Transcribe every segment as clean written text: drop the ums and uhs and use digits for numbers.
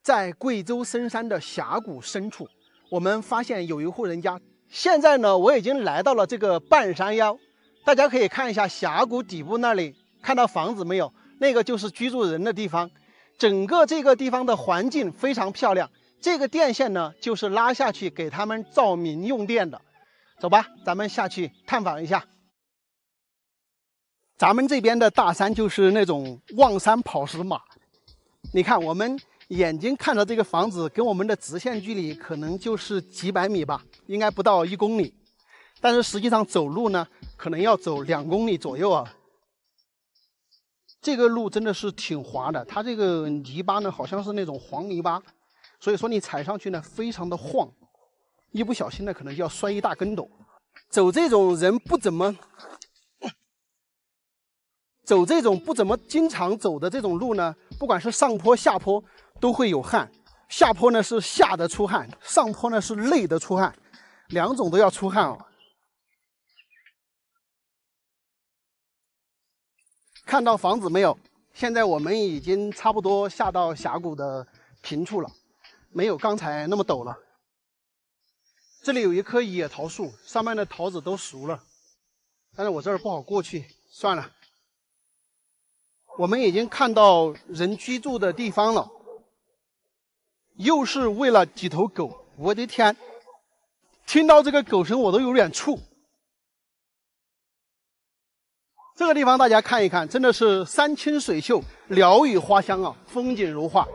在贵州深山的峡谷深处，我们发现有一户人家。现在呢，我已经来到了这个半山腰，大家可以看一下峡谷底部那里，看到房子没有？那个就是居住人的地方。整个这个地方的环境非常漂亮。这个电线呢，就是拉下去给他们照明用电的。走吧，咱们下去探访一下。咱们这边的大山就是那种望山跑石马。你看，我们眼睛看着这个房子，跟我们的直线距离可能就是几百米吧，应该不到1公里。但是实际上走路呢，可能要走2公里左右啊。这个路真的是挺滑的，它这个泥巴呢，好像是那种黄泥巴，所以说你踩上去呢，非常的晃，一不小心呢，可能就要摔一大跟斗。走这种不怎么经常走的这种路呢，不管是上坡下坡都会有汗。下坡呢是吓得出汗，上坡呢是累得出汗，两种都要出汗哦。看到房子没有？现在我们已经差不多下到峡谷的平处了，没有刚才那么陡了。这里有一棵野桃树，上面的桃子都熟了，但是我这儿不好过去，算了。我们已经看到人居住的地方了，又是喂了几头狗，我的天！听到这个狗声我都有点怵。这个地方大家看一看，真的是山清水秀，鸟语花香啊，风景如画。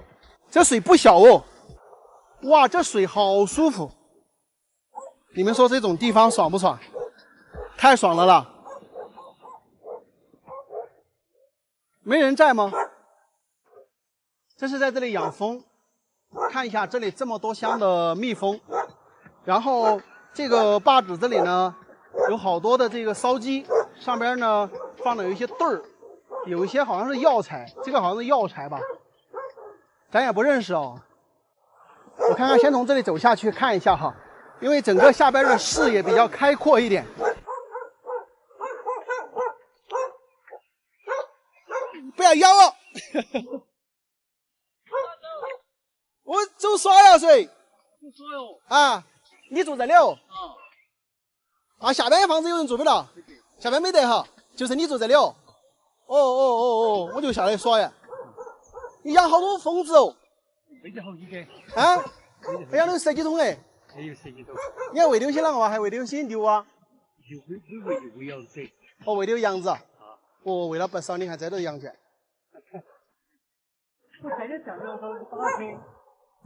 这水不小哦，哇，这水好舒服。你们说这种地方爽不爽？太爽了啦！没人在吗？这是在这里养蜂，看一下这里这么多箱的蜜蜂，然后这个坝子这里呢有好多的这个烧鸡，上边呢放了有一些对儿，有一些好像是药材，这个好像是药材吧，咱也不认识哦。我看看，先从这里走下去看一下哈，因为整个下边的视野比较开阔一点。不要咬我！我走耍呀，谁？走耍哟！啊，你住这里哦？啊，下边的房子有人住不了？下边没得哈，就是你住这里哦？哦，我就下来耍呀。你养好多蜂子哦？喂得好几个。啊？哎呀，能10几桶哎？还有10几桶。你还喂的有些啷个哇？还喂的有些牛啊？喂羊子。哦，喂的有羊子啊？哦，喂了不少，你看这都是羊圈。我晒的下面要打车。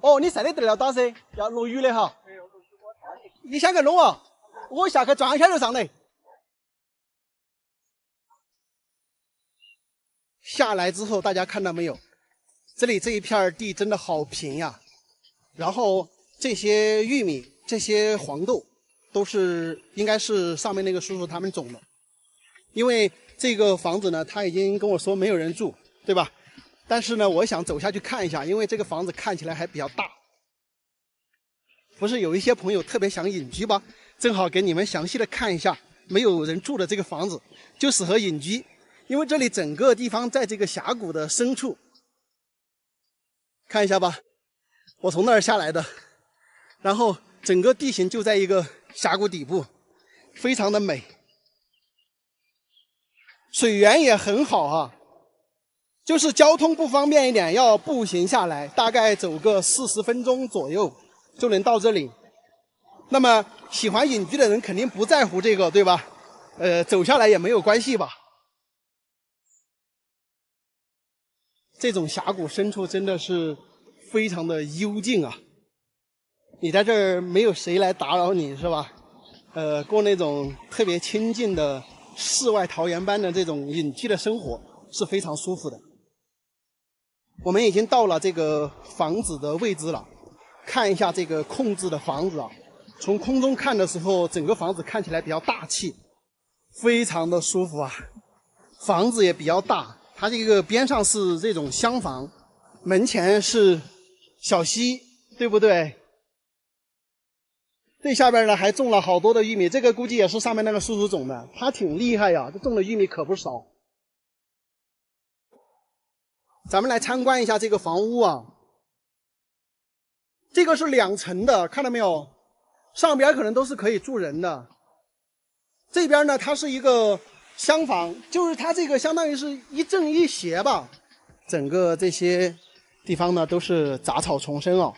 哦，你晒的得了打车，要落雨的哈。你想去弄啊？我下去转一圈就上来。下来之后，大家看到没有？这里这一片地真的好平呀。然后这些玉米、这些黄豆，都是应该是上面那个叔叔他们种的。因为这个房子呢，他已经跟我说没有人住，对吧？但是呢，我想走下去看一下，因为这个房子看起来还比较大。不是有一些朋友特别想隐居吗？正好给你们详细的看一下没有人住的这个房子，就适合隐居。因为这里整个地方在这个峡谷的深处，看一下吧，我从那儿下来的，然后整个地形就在一个峡谷底部，非常的美，水源也很好啊。就是交通不方便一点，要步行下来，大概走个40分钟左右就能到这里。那么喜欢隐居的人肯定不在乎这个，对吧？走下来也没有关系吧。这种峡谷深处真的是非常的幽静啊！你在这儿没有谁来打扰你，是吧？过那种特别清静的世外桃源般的这种隐居的生活是非常舒服的。我们已经到了这个房子的位置了，看一下这个控制的房子啊。从空中看的时候，整个房子看起来比较大气，非常的舒服啊。房子也比较大，它这个边上是这种厢房，门前是小溪，对不对？这下边呢还种了好多的玉米，这个估计也是上面那个叔叔种的，他挺厉害呀，这种的玉米可不少。咱们来参观一下这个房屋啊。这个是2层的，看到没有？上边可能都是可以住人的。这边呢，它是一个厢房，就是它这个相当于是一正一邪吧。整个这些地方呢都是杂草丛生哦。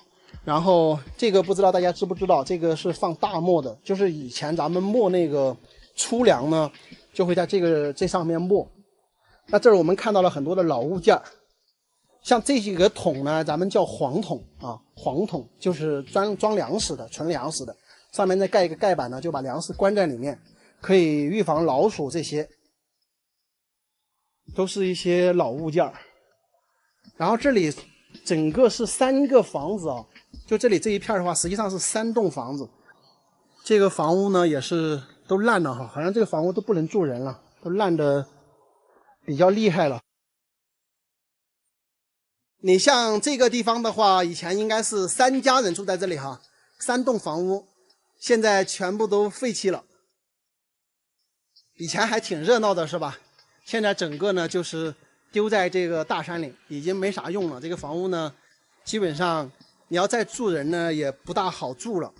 然后这个不知道大家知不知道，这个是放大磨的，就是以前咱们磨那个粗粮呢，就会在这上面磨。那这儿我们看到了很多的老物件，像这几个桶呢，咱们叫黄桶啊，黄桶就是装粮食的，纯粮食的，上面再盖一个盖板呢，就把粮食关在里面，可以预防老鼠，这些都是一些老物件。然后这里整个是3个房子啊，就这里这一片的话，实际上是3栋房子。这个房屋呢也是都烂了哈，好像这个房屋都不能住人了，都烂的比较厉害了。你像这个地方的话，以前应该是3家人住在这里哈，3栋房屋，现在全部都废弃了。以前还挺热闹的是吧？现在整个呢就是丢在这个大山里，已经没啥用了。这个房屋呢，基本上你要再住人呢也不大好住了，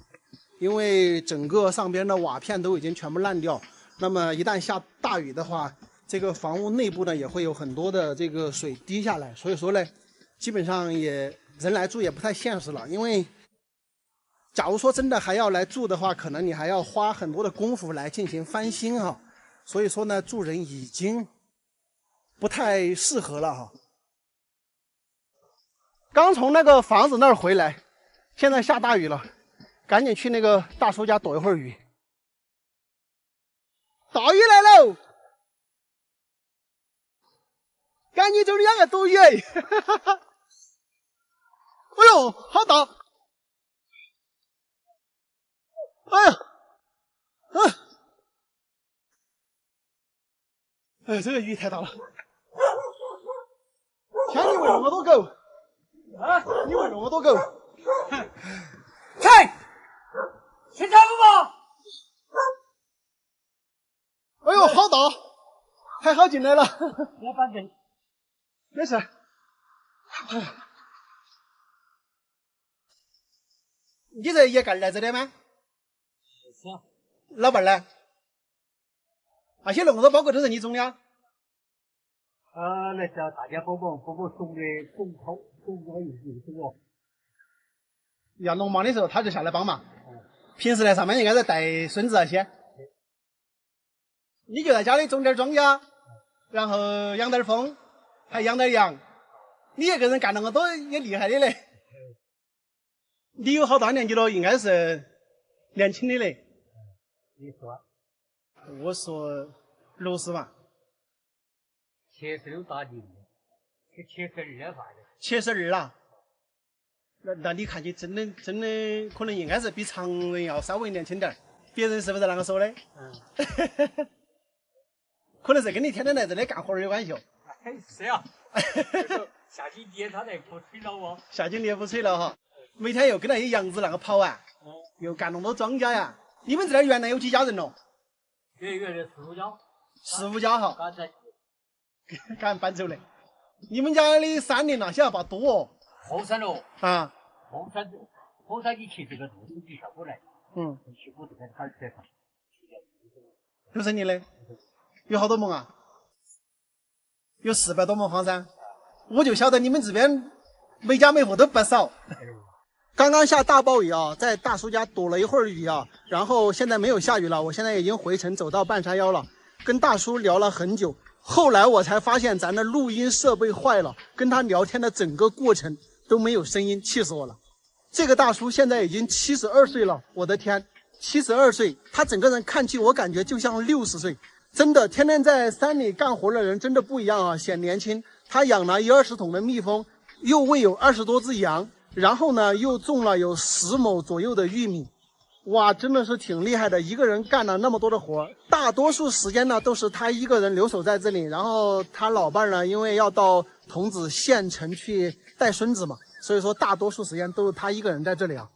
因为整个上边的瓦片都已经全部烂掉。那么一旦下大雨的话，这个房屋内部呢也会有很多的这个水滴下来，所以说呢，基本上也人来住也不太现实了。因为假如说真的还要来住的话，可能你还要花很多的功夫来进行翻新哈。所以说呢，住人已经不太适合了哈。刚从那个房子那儿回来，现在下大雨了，赶紧去那个大叔家躲一会儿雨。大雨来喽！赶紧走2个躲雨！哎呦，好大！哎呀，哎，这个雨太大了。天，你喂那么多狗啊？你喂那么多狗？菜，吃菜不吗？哎呦，好大，还好进来了。别反正，没事。你这也干来这的吗？是啊。老伴儿呢？那些那么多包裹都是你种的啊？那叫大家帮忙种的种好种这个有这个。要农忙的时候他就下来帮忙。平时呢上班应该是带孙子那些。你就在家里种点庄稼，然后养点蜂，还养点羊。你一个人干那么多也厉害的嘞。你有好大年纪了？应该是年轻的嘞。你说？我说60嘛。76大几？是72发的。72啦。那你看你真的可能应该是比常人要稍微年轻点儿。别人是不是啷个说的？可能是跟你天天在这里干活有关系哦。是呀。夏季你他在不吹了哦。夏季你也不吹了哈。每天又跟那些羊子那个跑啊，又干那么多庄稼呀。你们这儿原来有几家人咯？原来4、5家。4、5家哈。刚才赶搬走了。你们家的山林那些要把多哦。后山喽。啊。后山你去这个路是底下过来。去我这边坎儿车上。都是你的？有好多亩啊？有400多亩荒山。我就晓得你们这边每家每户都不少。刚刚下大暴雨啊，在大叔家躲了一会儿雨啊，然后现在没有下雨了，我现在已经回城走到半山腰了，跟大叔聊了很久。后来我才发现咱的录音设备坏了，跟他聊天的整个过程都没有声音，气死我了。这个大叔现在已经72岁了，我的天，72岁，他整个人看去我感觉就像60岁，真的，天天在山里干活的人真的不一样啊，显年轻。他养了20桶的蜜蜂，又喂有20多只羊，然后呢又种了有10亩左右的玉米。哇，真的是挺厉害的，一个人干了那么多的活，大多数时间呢都是他一个人留守在这里，然后他老伴呢，因为要到桐梓县城去带孙子嘛，所以说大多数时间都是他一个人在这里啊。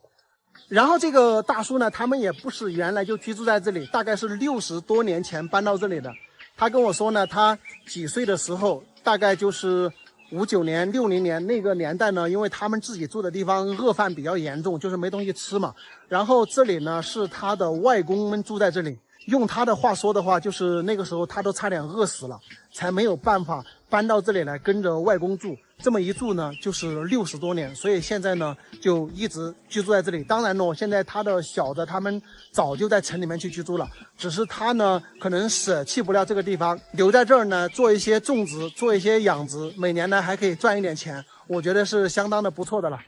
然后这个大叔呢，他们也不是原来就居住在这里，大概是60多年前搬到这里的。他跟我说呢，他几岁的时候，大概就是59年、60年那个年代呢，因为他们自己住的地方饿饭比较严重，就是没东西吃嘛。然后这里呢是他的外公们住在这里，用他的话说的话，就是那个时候他都差点饿死了，才没有办法搬到这里来跟着外公住。这么一住呢，就是60多年，所以现在呢就一直居住在这里。当然呢，现在他的小的他们早就在城里面去居住了，只是他呢可能舍弃不了这个地方，留在这儿呢做一些种植，做一些养殖，每年呢还可以赚一点钱，我觉得是相当的不错的了。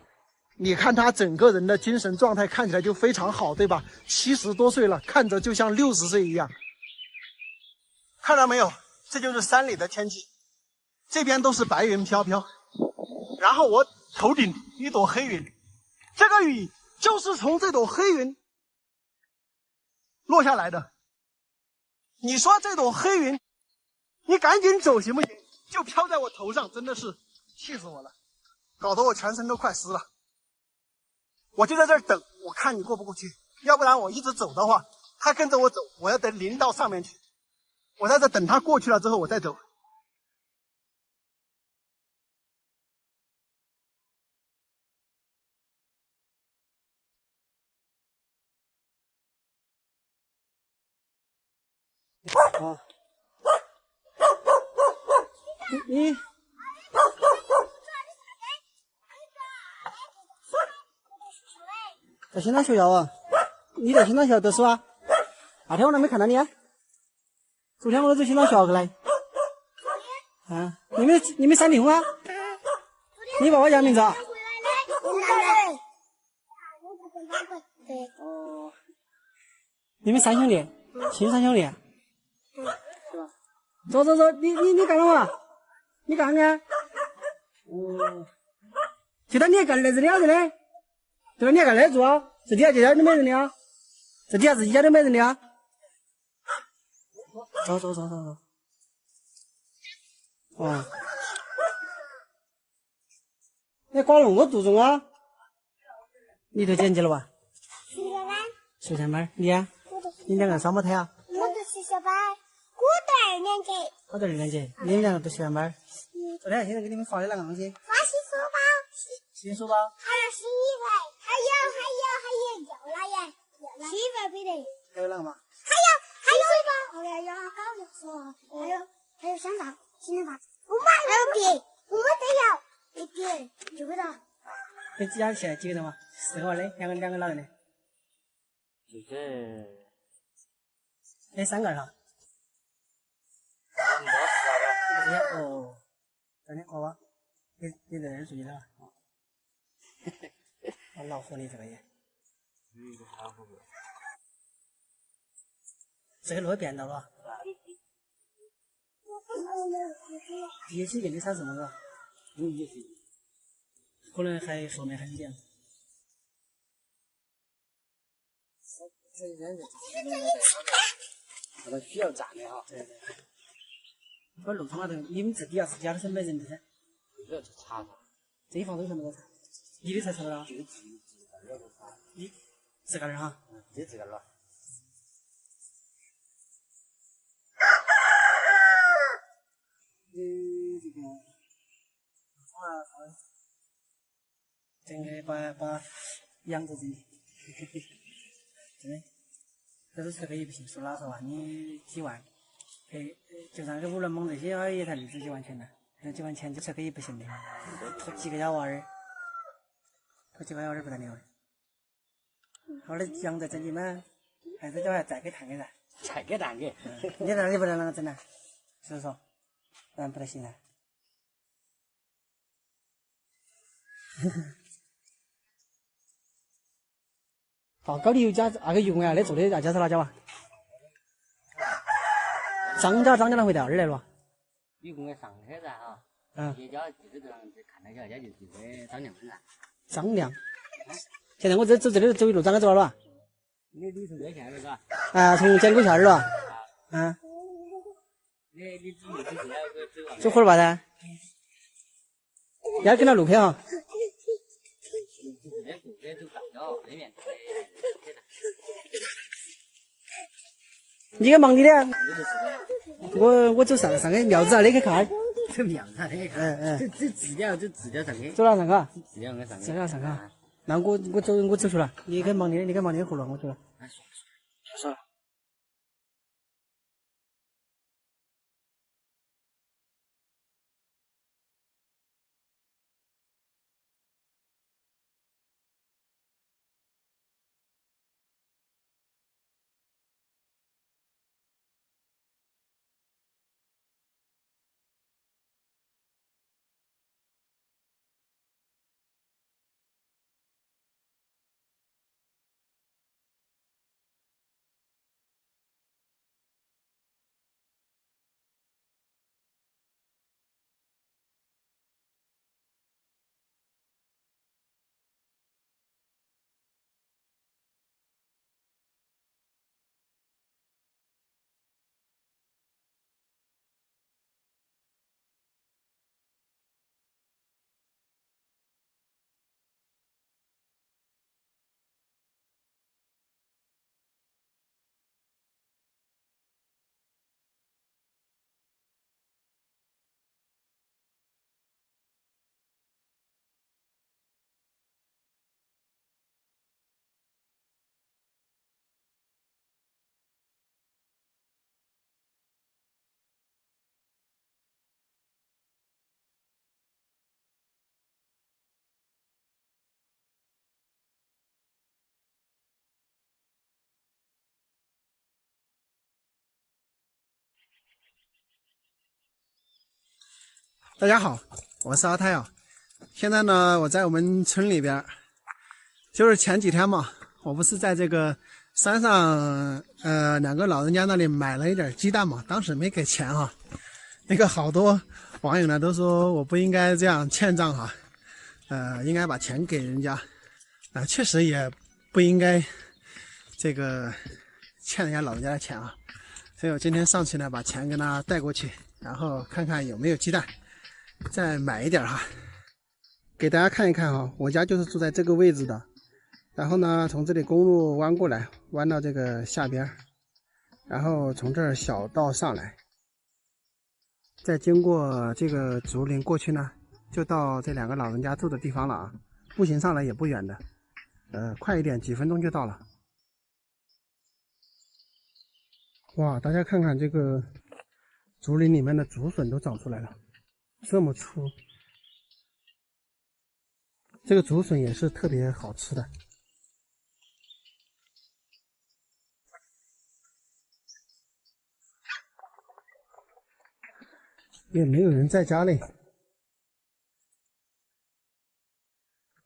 你看他整个人的精神状态看起来就非常好，对吧？70多岁了，看着就像60岁一样。看到没有？这就是山里的天气，这边都是白云飘飘，然后我头顶一朵黑云，这个雨就是从这朵黑云落下来的。你说这朵黑云，你赶紧走行不行？就飘在我头上，真的是气死我了，搞得我全身都快湿了。我就在这儿等，我看你过不过去，要不然我一直走的话，他跟着我走，我要得淋到上面去。我在这等他过去了之后，我再走。啊，你在新塘学校啊？你在新塘学校读书啊？那天我都没看到你啊。昨天我都走新塘学校去来。啊，你们闪离婚啊？你爸爸叫啥名字啊？哦，你们3兄弟，亲3兄弟。走，你干什么？你干啥呢？哦，现在你干在这里啊？这里，这里你还干这住啊？这底下家都没人的啊？这底下自己家都没人的啊？走。哦，你挂那么多重啊？你读几年级了吧？13班。你啊？你2个双胞胎啊？我读学校班，我读2年级。我读2年级，你们2个读学校班。昨天现在给你们发的那个东西？发新书包，新书包。还有洗衣粉，还有了耶，洗衣粉没得。还有那个吗？还有有高的说，还有香皂、洗脸皂，我买还有笔，我得要一点就给他。你家现在几个人嘛？4个娃的，两个老人的。这个那3个哈。哦，真的好吧？你在这儿住的啊？我恼火你这个也。这个路也变道了。也去给你产什么个？可能还说明还有点。那个需要站的哈。对。把路上那头，你们这底下是家都是没人的噻。这是查查。这一房都全部都查。你的才查了？你自个儿哈？这自个儿了。这个，整个把养着自己，真的，这都吃可以不行，说老实话，你几万，就像这5轮蒙这些也才60几万钱呢，这几万钱就吃可以不行的，拖几个小娃儿，不得了的，好的养在这里嘛，还是叫他再给蛋给噻，再给蛋给，你那里不能啷个整呢？是不是说？不得行啊！到高丽有家那个油啊，那做的家是哪家嘛？张家那回到哪儿来了？有公上海噻哈。一家就是这样子，看那家就是这个张亮噻。张亮。现在我走这里走一路，张家走了吧？你从这下来是吧？啊，从建沟下来了。啊。你走路走啊？走会儿吧噻。要跟他路片哈。你个忙你的，我走上个庙子那里去看，这苗子那个，这指标上去。走哪上去？指标上去。指标上去。那我走去了，你跟忙你活了，我走了。算了。大家好，我是阿泰啊。现在呢，我在我们村里边，就是前几天嘛，我不是在这个山上，两个老人家那里买了一点鸡蛋嘛，当时没给钱哈。那个好多网友呢都说我不应该这样欠账哈，应该把钱给人家，确实也不应该这个欠人家老人家的钱啊。所以我今天上去呢，把钱跟他带过去，然后看看有没有鸡蛋。再买一点哈，给大家看一看哈。我家就是住在这个位置的，然后呢，从这里公路弯过来，弯到这个下边，然后从这儿小道上来，再经过这个竹林过去呢，就到这两个老人家住的地方了啊。步行上来也不远的，快一点几分钟就到了。哇，大家看看这个竹林里面的竹笋都长出来了。这么粗，这个竹笋也是特别好吃的。也没有人在家里，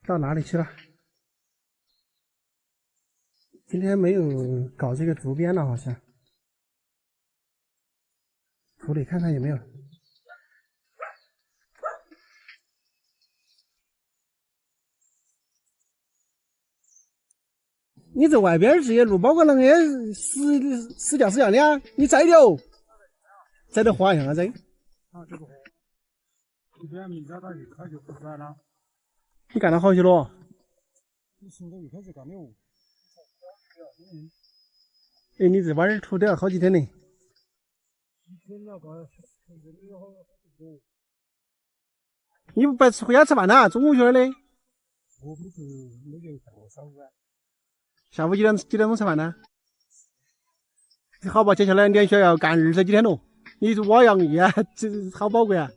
到哪里去了？今天没有搞这个竹编了，好像。土里看看有没有。你在外边这些路包括那个死掉的啊，你摘掉，摘的花样啊摘。啊，这个花，这边明天他一开就不出来了。你干了好久了？你从头一开始干的哦。哎，你这把人涂掉好几天呢。一天了吧？你不白吃回家吃饭呐？中午去哪儿的？我不是没有干过上午啊。下午几点钟吃饭呢？好吧，接下来连续要干20几天了。你挖洋芋啊，这好宝贵啊！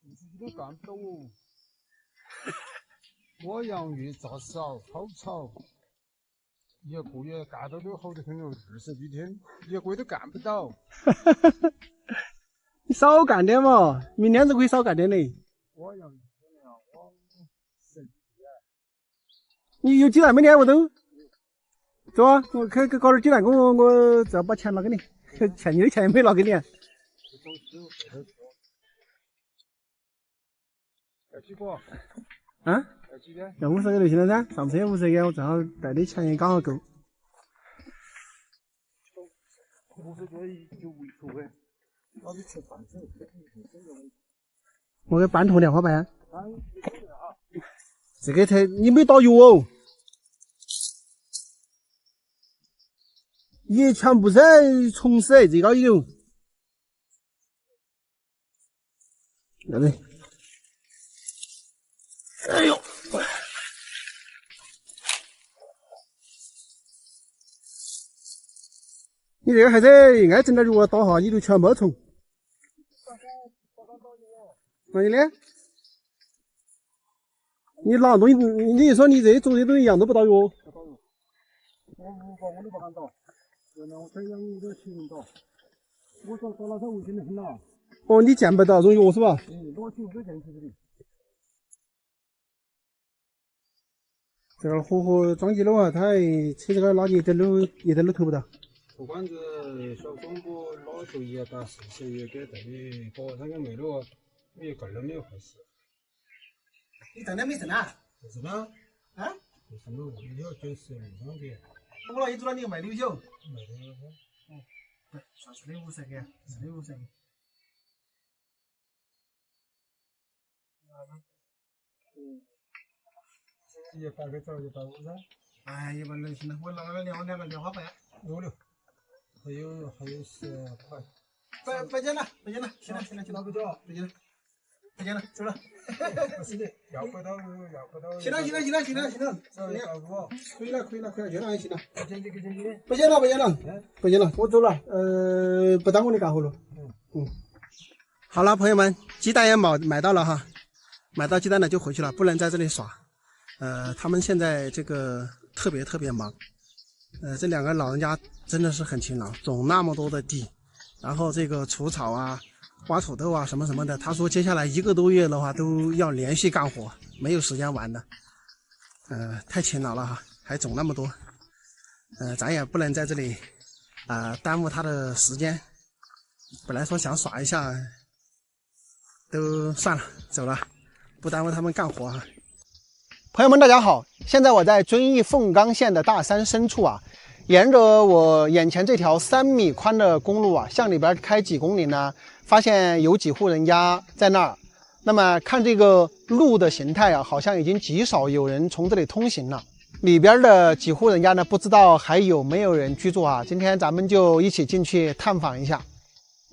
你自己都干不到哦。挖洋芋、炸烧、烤炒，一个月干到都好得很哦，20几天，一个月都干不到。你少干点嘛，明天就可以少干点嘞。挖洋芋你有鸡蛋没呢？我都。走啊！我去搞点鸡蛋，我只要把钱拿给你，欠你的钱也没拿给你。要几个？啊？要几个？要50个就行了噻。上车50个，我正好带的钱也刚好够。50个就无所谓，老子吃饭去。我给半桶莲花白。这个才你没倒油哦。也全部是虫屎，最高有。来来。哎呦！你这个还得爱整点药打哈，你就全没虫。哪里呢？你拿东西，你说你这做这东西一样都不打药？我都不敢打，原来我这样我都亲人打，我说打了才危险的很呐。哦，你见不到这种药是吧？我亲自见出的。这个火火装机的话，他车这个垃圾一点都投不到。不管是小广播老头也打是也给等于火山个没路，也个人没有坏事。你挣的没挣啊？没挣啊？啊？没挣了，你要就是路上的。我那一组了你卖6酒。卖的了。对，算是的50个，是的50个。100个枣150噻。哎，100就行了，我拿了两个莲花白6，还有10块。不见了，行了，拿不掉，不见了，走了。是的，要回头。行了，可以了，这样也行了。不见了，我走了，不耽误你干活了。好了，朋友们，鸡蛋也买到了哈，买到鸡蛋了就回去了，不能在这里耍。他们现在这个特别忙，这两个老人家真的是很勤劳，种那么多的地，然后这个除草啊、挖土豆啊什么的，他说接下来1个多月的话都要连续干活，没有时间玩的，太勤劳了哈，还种那么多，咱也不能在这里耽误他的时间，本来说想耍一下，都算了，走了，不耽误他们干活啊。朋友们，大家好！现在我在遵义凤冈县的大山深处啊，沿着我眼前这条3米宽的公路啊，向里边开几公里呢，发现有几户人家在那儿。那么看这个路的形态啊，好像已经极少有人从这里通行了。里边的几户人家呢，不知道还有没有人居住啊？今天咱们就一起进去探访一下。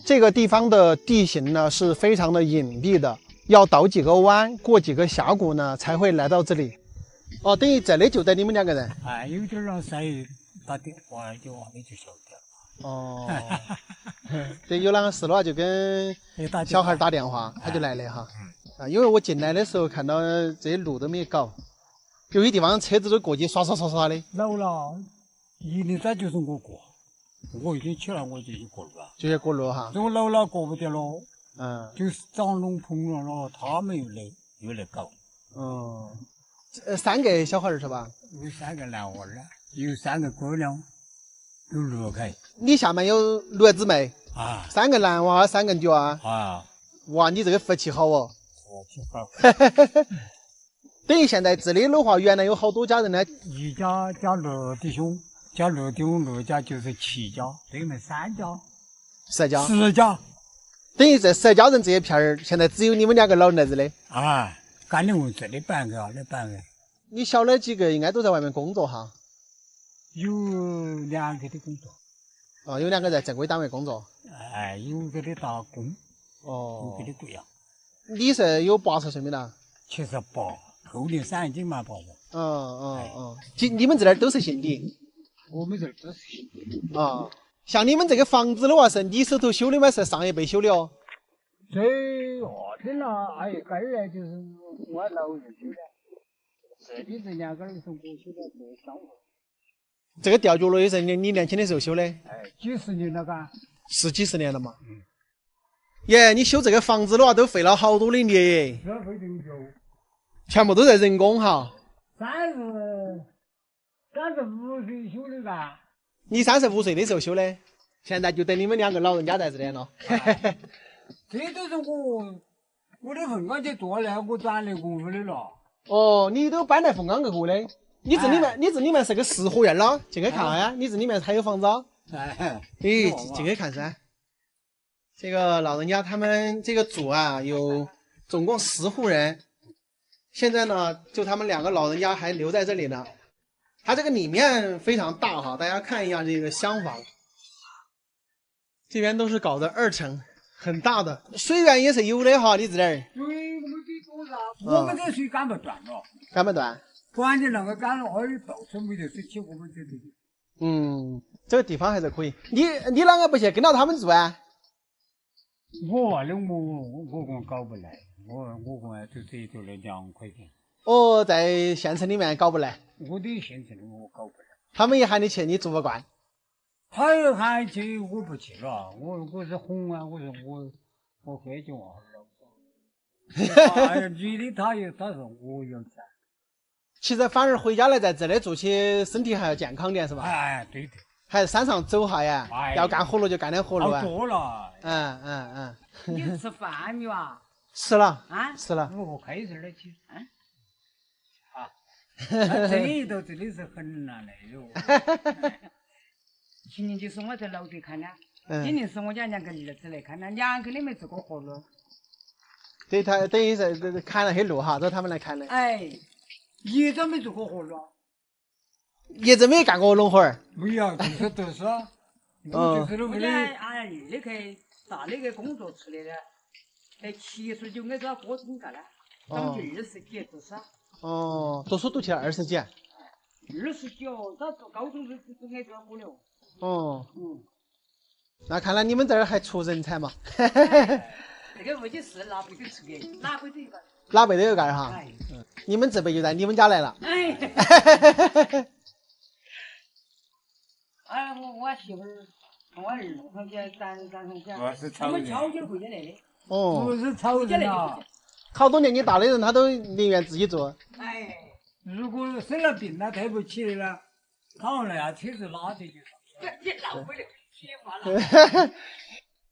这个地方的地形呢是非常的隐蔽的。要倒几个弯，过几个峡谷呢，才会来到这里。哦，等于这里就带你们2个人。有点让谁打电话就往里就晓得。哦，对，有啷个事的话就跟小孩打电话，他就来了哈。因为我进来的时候看到这些路都没搞，有些地方车子都过去刷的。老了，1年3就是我过，我已经起来我就去过路了。就去过路哈。如果老了过不得了。就是长龙碰了了，他们又来搞。3个小孩是吧？有3个男娃儿，有3个姑娘，有6个。你下面有6个姊妹啊？3个男娃，3个女娃啊！哇，你这个福气好哦！福气好。等于现在这里的话，原来有好多家人呢。1家加6弟兄，加6弟兄6家就是7家，对面3家，10家。等于这10家人这一片儿，现在只有你们2个老儿子的。干的我这里半个，那半个。你小的几个应该都在外面工作哈？有2个的工作。有2个在正规单位工作。有个的打工。有个的贵阳。你是有80岁没了？78，后年3斤嘛80。你们这点都是姓李？我们这都是姓李。像你们这个房子的话，是你手头修的吗？是上一辈修的哦？这的了，根儿就是我老人修的。这里这2个人是我修的，这上户。这个吊脚楼也是你年轻的时候修的？几十年了嘎。是几十年了嘛？耶，你修这个房子的话，都费了好多的力耶。这费人久。全部都在人工哈。35岁修的嘎。你35岁的时候修的，现在就等你们2个老人家在这里了。这都是我的凤冈去做了，我转来过户的了。你都搬来凤冈去过的？你这里面是个4合院了，进去看下呀。你这里面还有房子啊？进去看噻。这个老人家他们这个组啊，有总共10户人。现在呢，就他们2个老人家还留在这里呢。它这个里面非常大哈，大家看一下这个厢房，这边都是搞的2层，很大的水源也是有的哈，你这点儿。水我们最多啥？我们这水干不断了。干不断。关键那个干了，还有到处没得水起，我们这里。这个地方还是可以。你啷个不去跟到他们住啊？我搞不来，我就这就来2块钱。哦，在县城里面搞不来。我的县城我搞不来。他们一喊你去，你住不惯。他要喊去，我不去了。我是红啊，我说我回去忘了。女的他说我要钱。其实反而回家来在这里住起，身体还要健康点是吧？哎，对的。还是山上走下呀，要干活路就干点活路啊。好多了。你吃饭没有啊？吃了啊，吃了。我开始了去。这里头真的是很难的哟。去年就是我在楼底看的，今年是我家2个儿子来看的，2个都没做过活路。对，他等于是砍了些路哈，找他们来砍的。哎，一直没做过活路。一直没干过农活儿。没有，就是都是。我家那个大那个工作出来的，在79挨着高中干的，咱们就20几读书。哦，读书读起来20几。29，他读高中是挨着过了。哦。那看来你们这儿还出人才嘛？这个问题是哪辈子出的？哪辈子有个？哪辈都有干哈？你们这辈就在你们家来了。我媳妇儿，我儿同学，咱同学，我是我们乔家回家来的。哦。我是超人啊！好多年纪大的人，他都宁愿自己做。哎。如果生了病了，抬不起来了，躺了呀，车子拉着就上。你浪费了，血花了。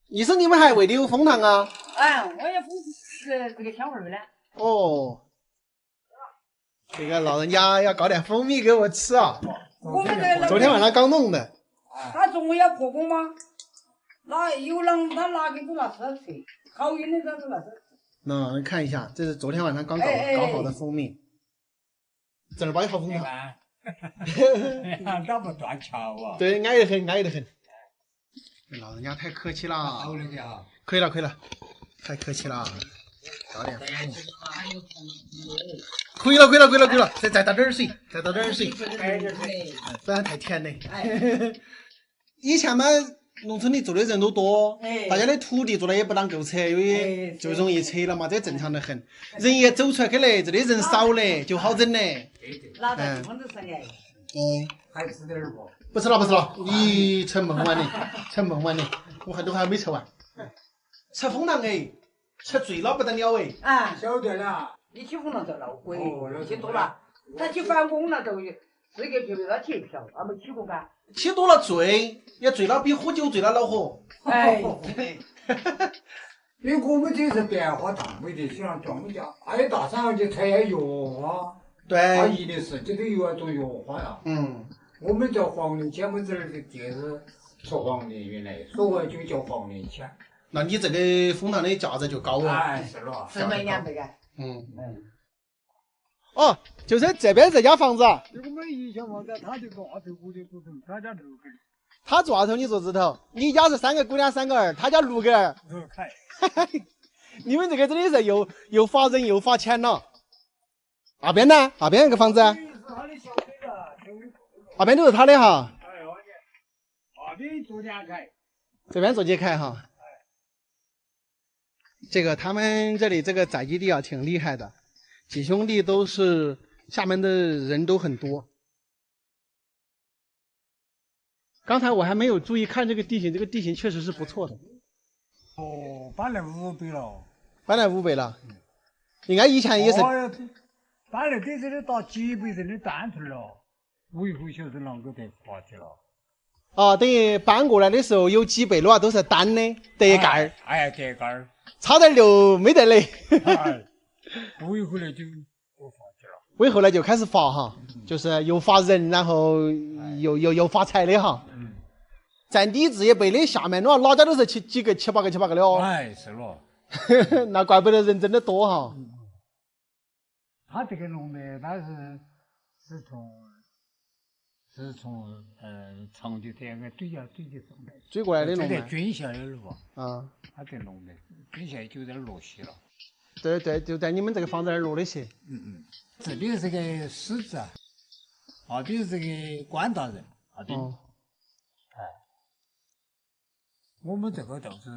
意思你们还喂的有蜂糖啊？我也是这个小孩儿呢。哦。这个老人家要搞点蜂蜜给我吃啊！我们这昨天晚上刚弄的。他中午要破工吗？有人他拿给都拿吃吃，好运的他都拿吃。那看一下，这是昨天晚上刚搞好的蜂蜜。正儿八经好蜂糖。那不断桥啊！对，安逸得很，安逸得很。老人家太客气了。可以了，太客气了。搞点蜂蜜。可以了，再倒点水，不然太甜了。以前嘛，农村里住的人都多，大家的土地做的也不啷够扯，因为就容易扯了嘛，这正常得很。人一走出来去嘞，这里人少嘞，就好整嘞。哪个地方都是的。还吃点不？不吃了，你吃梦完的，我都还没吃完。吃蜂糖哎，吃醉了不得了哎。晓得了。你起蜂糖就闹鬼，起多了，他起反攻了都这个票他起一票，没起过干。起多了醉，也醉了比喝酒醉了恼火。因为我们这是棉花糖，没得像庄稼，挨大山去采药花。对。他一定是这里有那种药花呀。我们叫黄连钱，我们这儿的地是说黄连，原来所以就叫黄连钱。那你这个蜂糖的价值就高了。是了。1倍2倍的。哦，就是这边这家房子。我们以前房子，他就做阿头，我就做头，他家6个。他做阿头，你做枝头。你家是3个姑娘3个儿，他家6个儿。你们这个真的是又罚人又罚钱了。那边呢？那边那个房子？那边都是他的哈。那边做家开。这边做街开哈。这个他们这里这个宅基地啊，挺厉害的。几兄弟都是下面的人都很多。刚才我还没有注意看这个地形，这个地形确实是不错的。搬来5倍了。搬来5倍了。应该以前也是。搬来这里打几倍人的单头了，维护小是啷个得发去了？等于搬过来的时候有几倍的话都是单的，得盖儿。得盖儿。差点就没得嘞。维护了就不发去了。维护了就开始罚哈，就是又罚人，然后又罚财的哈。占地置业背的下面的话，哪家都是几个7、8个的哦。是了。那怪不得人真的多哈。他这个弄的，他是从是从长久这个对上来，追过来的龙在军下的路啊，他在龙的，军下就在落溪了。对对，就在你们这个房子那儿落的血。这里是个狮子啊，那边是个关大人，那边。我们这个倒是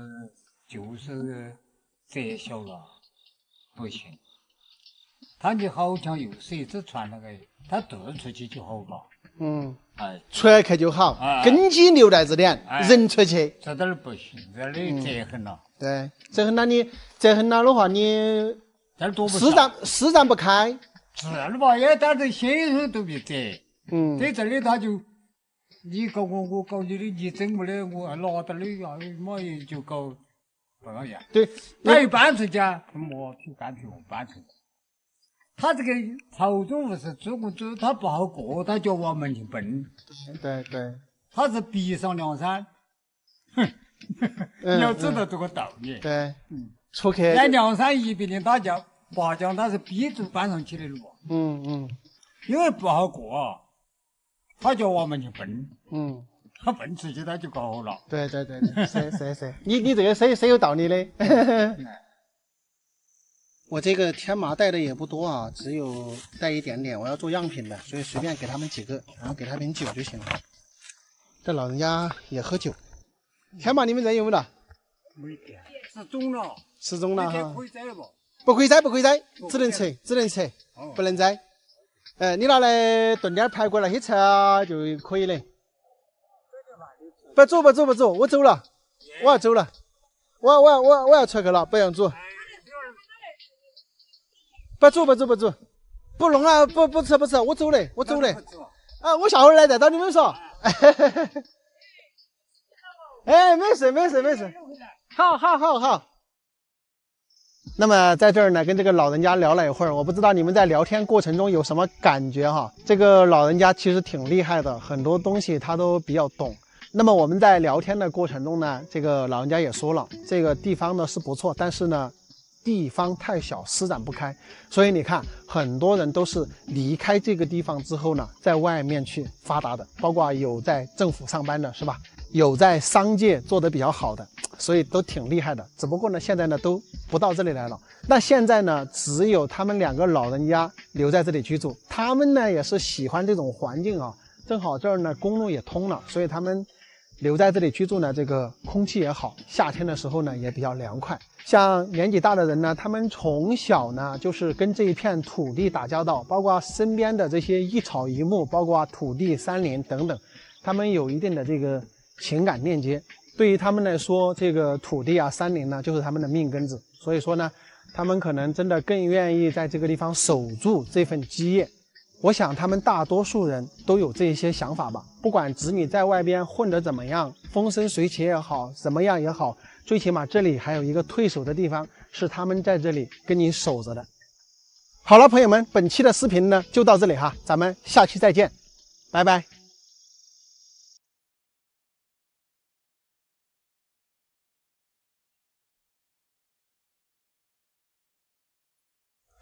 就是窄小了，不行。他你好像有水只传那个，他渡出去就好了。出来看就好，根基留在这点，人出去。这点儿不行，这里窄很了。对，窄很了，你窄很了的话，你施展不开。是了吧？也但是先生都别窄。在这里他就。你搞我搞你的，你整我的，我拿到你呀，妈也就搞不那样。对，他一搬出去，没去干脆搬出去。他这个朝中不是做工做，他不好过，他就往门前奔。对对，他是逼上梁山，你要知道这个道理。对，出去。在梁山一边的打架，拔将他是逼着搬上去的路。因为不好过。他就往门前奔，他奔出去他就搞好了。对，是，你这个是有道理的。我这个天麻带的也不多啊，只有带一点点，我要做样品的，所以随便给他们几个，然后给他瓶酒就行了。这老人家也喝酒。天麻你们人有没得？没得，失踪了。失踪了哈。可以摘不？不可以摘，只能吃，不能摘。你拿来炖点排骨那些吃啊就可以了。不煮，我走了，我要走了，我要出去了，不让煮。不煮，不弄了，不吃，我走了。啊，我下回来再找你们说。哎，没事。好。那么在这儿呢，跟这个老人家聊了一会儿，我不知道你们在聊天过程中有什么感觉哈。这个老人家其实挺厉害的，很多东西他都比较懂。那么我们在聊天的过程中呢，这个老人家也说了，这个地方呢是不错，但是呢地方太小，施展不开。所以你看，很多人都是离开这个地方之后呢，在外面去发达的，包括有在政府上班的，是吧？有在商界做得比较好的，所以都挺厉害的。只不过呢，现在呢都不到这里来了。那现在呢，只有他们两个老人家留在这里居住。他们呢也是喜欢这种环境啊，正好这儿呢公路也通了，所以他们留在这里居住呢，这个空气也好，夏天的时候呢也比较凉快。像年纪大的人呢，他们从小呢就是跟这一片土地打交道，包括身边的这些一草一木，包括土地、山林等等，他们有一定的这个情感链接。对于他们来说，这个土地啊、山林呢，就是他们的命根子。所以说呢，他们可能真的更愿意在这个地方守住这份基业。我想他们大多数人都有这些想法吧，不管子女在外边混得怎么样，风生水起也好，怎么样也好，最起码这里还有一个退守的地方，是他们在这里跟你守着的。好了，朋友们，本期的视频呢就到这里哈，咱们下期再见，拜拜。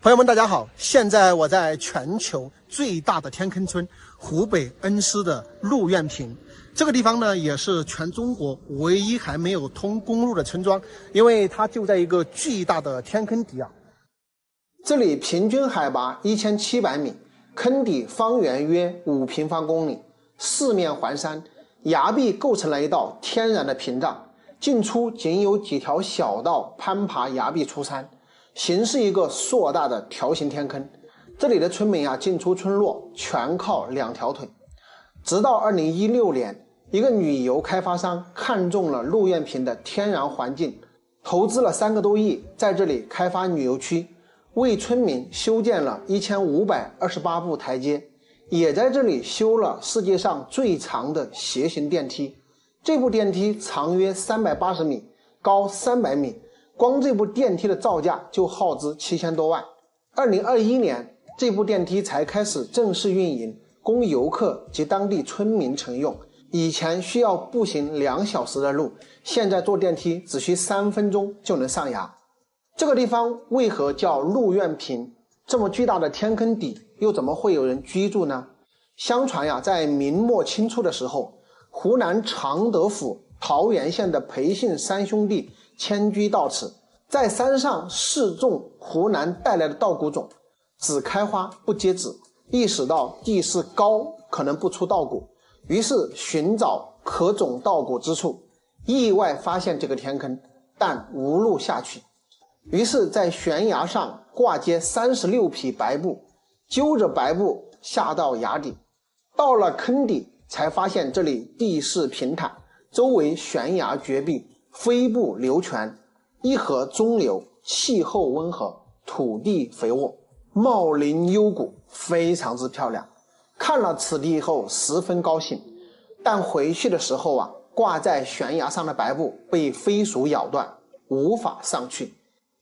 朋友们，大家好！现在我在全球最大的天坑村湖北恩施的陆苑坪，这个地方呢也是全中国唯一还没有通公路的村庄，因为它就在一个巨大的天坑底啊。这里平均海拔1700米，坑底方圆约5平方公里，四面环山，崖壁构成了一道天然的屏障，进出仅有几条小道攀爬崖壁出山。形似一个硕大的条形天坑，这里的村民啊进出村落全靠2条腿。直到2016年，一个旅游开发商看中了陆苑坪的天然环境，投资了3个多亿，在这里开发旅游区，为村民修建了1528步台阶，也在这里修了世界上最长的斜行电梯。这部电梯长约380米，高300米。光这部电梯的造价就耗资7000多万。2021年，这部电梯才开始正式运营，供游客及当地村民乘用。以前需要步行2小时的路，现在坐电梯只需3分钟就能上崖。这个地方为何叫陆苑坪？这么巨大的天坑底，又怎么会有人居住呢？相传呀，在明末清初的时候，湖南常德府桃源县的裴姓三兄弟迁居到此，在山上试种湖南带来的稻谷种，只开花不结籽，意识到地势高可能不出稻谷，于是寻找可种稻谷之处，意外发现这个天坑，但无路下去，于是在悬崖上挂接36匹白布，揪着白布下到崖底，到了坑底才发现这里地势平坦，周围悬崖绝壁，飞瀑流泉，一河中流，气候温和，土地肥沃，茂林幽谷，非常之漂亮。看了此地后十分高兴，但回去的时候啊，挂在悬崖上的白布被飞鼠咬断，无法上去，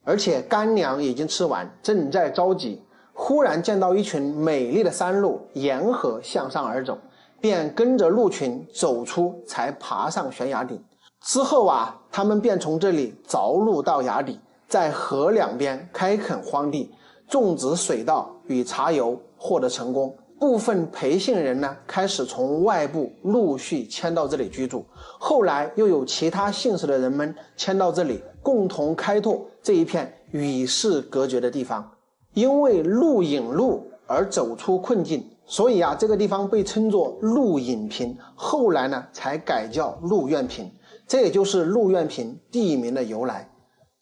而且干粮已经吃完，正在着急，忽然见到一群美丽的山鹿沿河向上而走，便跟着鹿群走出，才爬上悬崖顶。之后啊，他们便从这里凿路到崖底，在河两边开垦荒地，种植水稻与茶油，获得成功。部分裴姓人呢，开始从外部陆续迁到这里居住，后来又有其他姓氏的人们迁到这里，共同开拓这一片与世隔绝的地方。因为鹿引鹿而走出困境，所以啊，这个地方被称作鹿引坪，后来呢才改叫鹿苑坪，这也就是鹿苑坪地名的由来。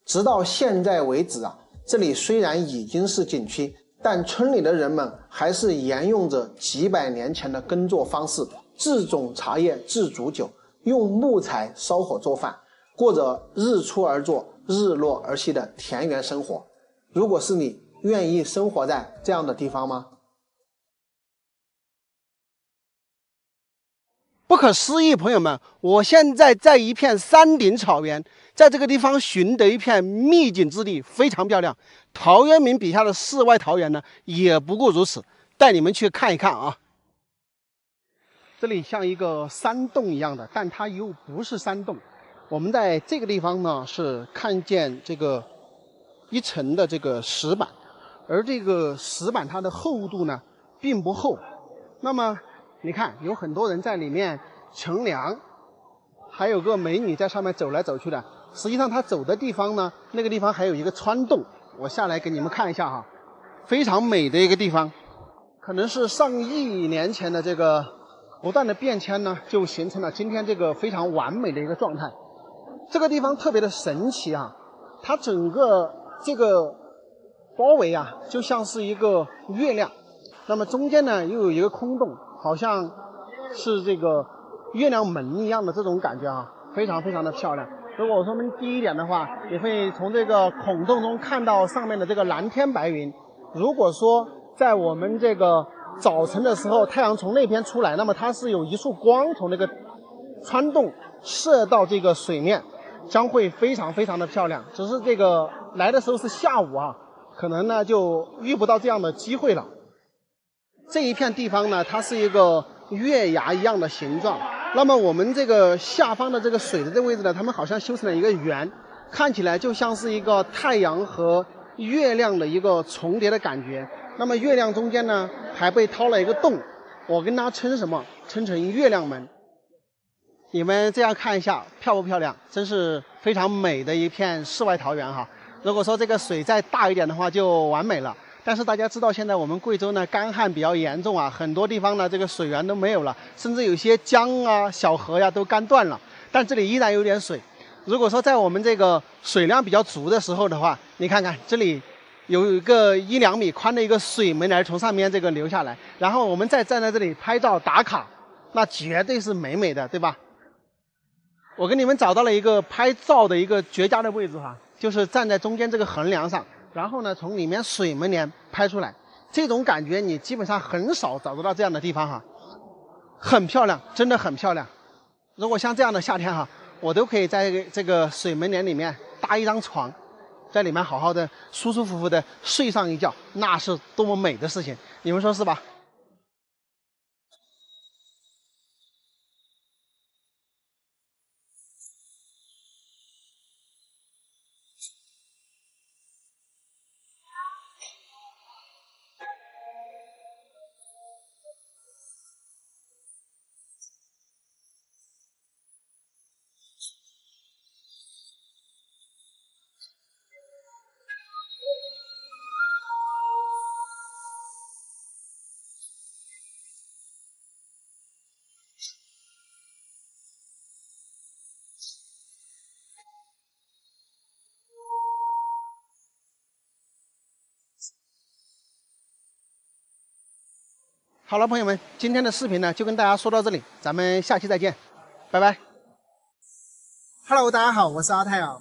直到现在为止啊，这里虽然已经是景区，但村里的人们还是沿用着几百年前的耕作方式，自种茶叶，自煮酒，用木材烧火做饭，过着日出而作，日落而息的田园生活。如果是你，愿意生活在这样的地方吗？不可思议，朋友们！我现在在一片山顶草原，在这个地方寻得一片秘境之地，非常漂亮。陶渊明笔下的世外桃源呢，也不过如此。带你们去看一看啊！这里像一个山洞一样的，但它又不是山洞。我们在这个地方呢，是看见这个一层的这个石板，而这个石板它的厚度呢，并不厚。那么你看，有很多人在里面乘凉，还有个美女在上面走来走去的。实际上，她走的地方呢，那个地方还有一个穿洞，我下来给你们看一下哈，非常美的一个地方。可能是上亿年前的这个不断的变迁呢，就形成了今天这个非常完美的一个状态。这个地方特别的神奇啊，它整个这个包围啊，就像是一个月亮。那么中间呢又有一个空洞，好像是这个月亮门一样的这种感觉啊，非常非常的漂亮。如果我们低一点的话，也会从这个孔洞中看到上面的这个蓝天白云。如果说在我们这个早晨的时候，太阳从那边出来，那么它是有一束光从那个穿洞射到这个水面，将会非常非常的漂亮。只是这个来的时候是下午啊，可能呢就遇不到这样的机会了。这一片地方呢，它是一个月牙一样的形状。那么我们这个下方的这个水的这个位置呢，它们好像修成了一个圆，看起来就像是一个太阳和月亮的一个重叠的感觉。那么月亮中间呢，还被掏了一个洞，我跟它称什么？称成月亮门。你们这样看一下，漂不漂亮？真是非常美的一片世外桃源哈。如果说这个水再大一点的话，就完美了。但是大家知道，现在我们贵州呢干旱比较严重啊，很多地方呢这个水源都没有了，甚至有些江啊、小河呀都干断了。但这里依然有点水。如果说在我们这个水量比较足的时候的话，你看看这里有一个1-2米宽的一个水门帘从上面这个流下来，然后我们再站在这里拍照打卡，那绝对是美美的，对吧？我给你们找到了一个拍照的一个绝佳的位置哈，就是站在中间这个横梁上。然后呢，从里面水门帘拍出来，这种感觉你基本上很少找得到这样的地方哈，很漂亮，真的很漂亮。如果像这样的夏天哈，我都可以在这个水门帘里面搭一张床，在里面好好的舒舒服服的睡上一觉，那是多么美的事情，你们说是吧？好了，朋友们，今天的视频呢就跟大家说到这里，咱们下期再见，拜拜。Hello， 大家好，我是阿泰啊。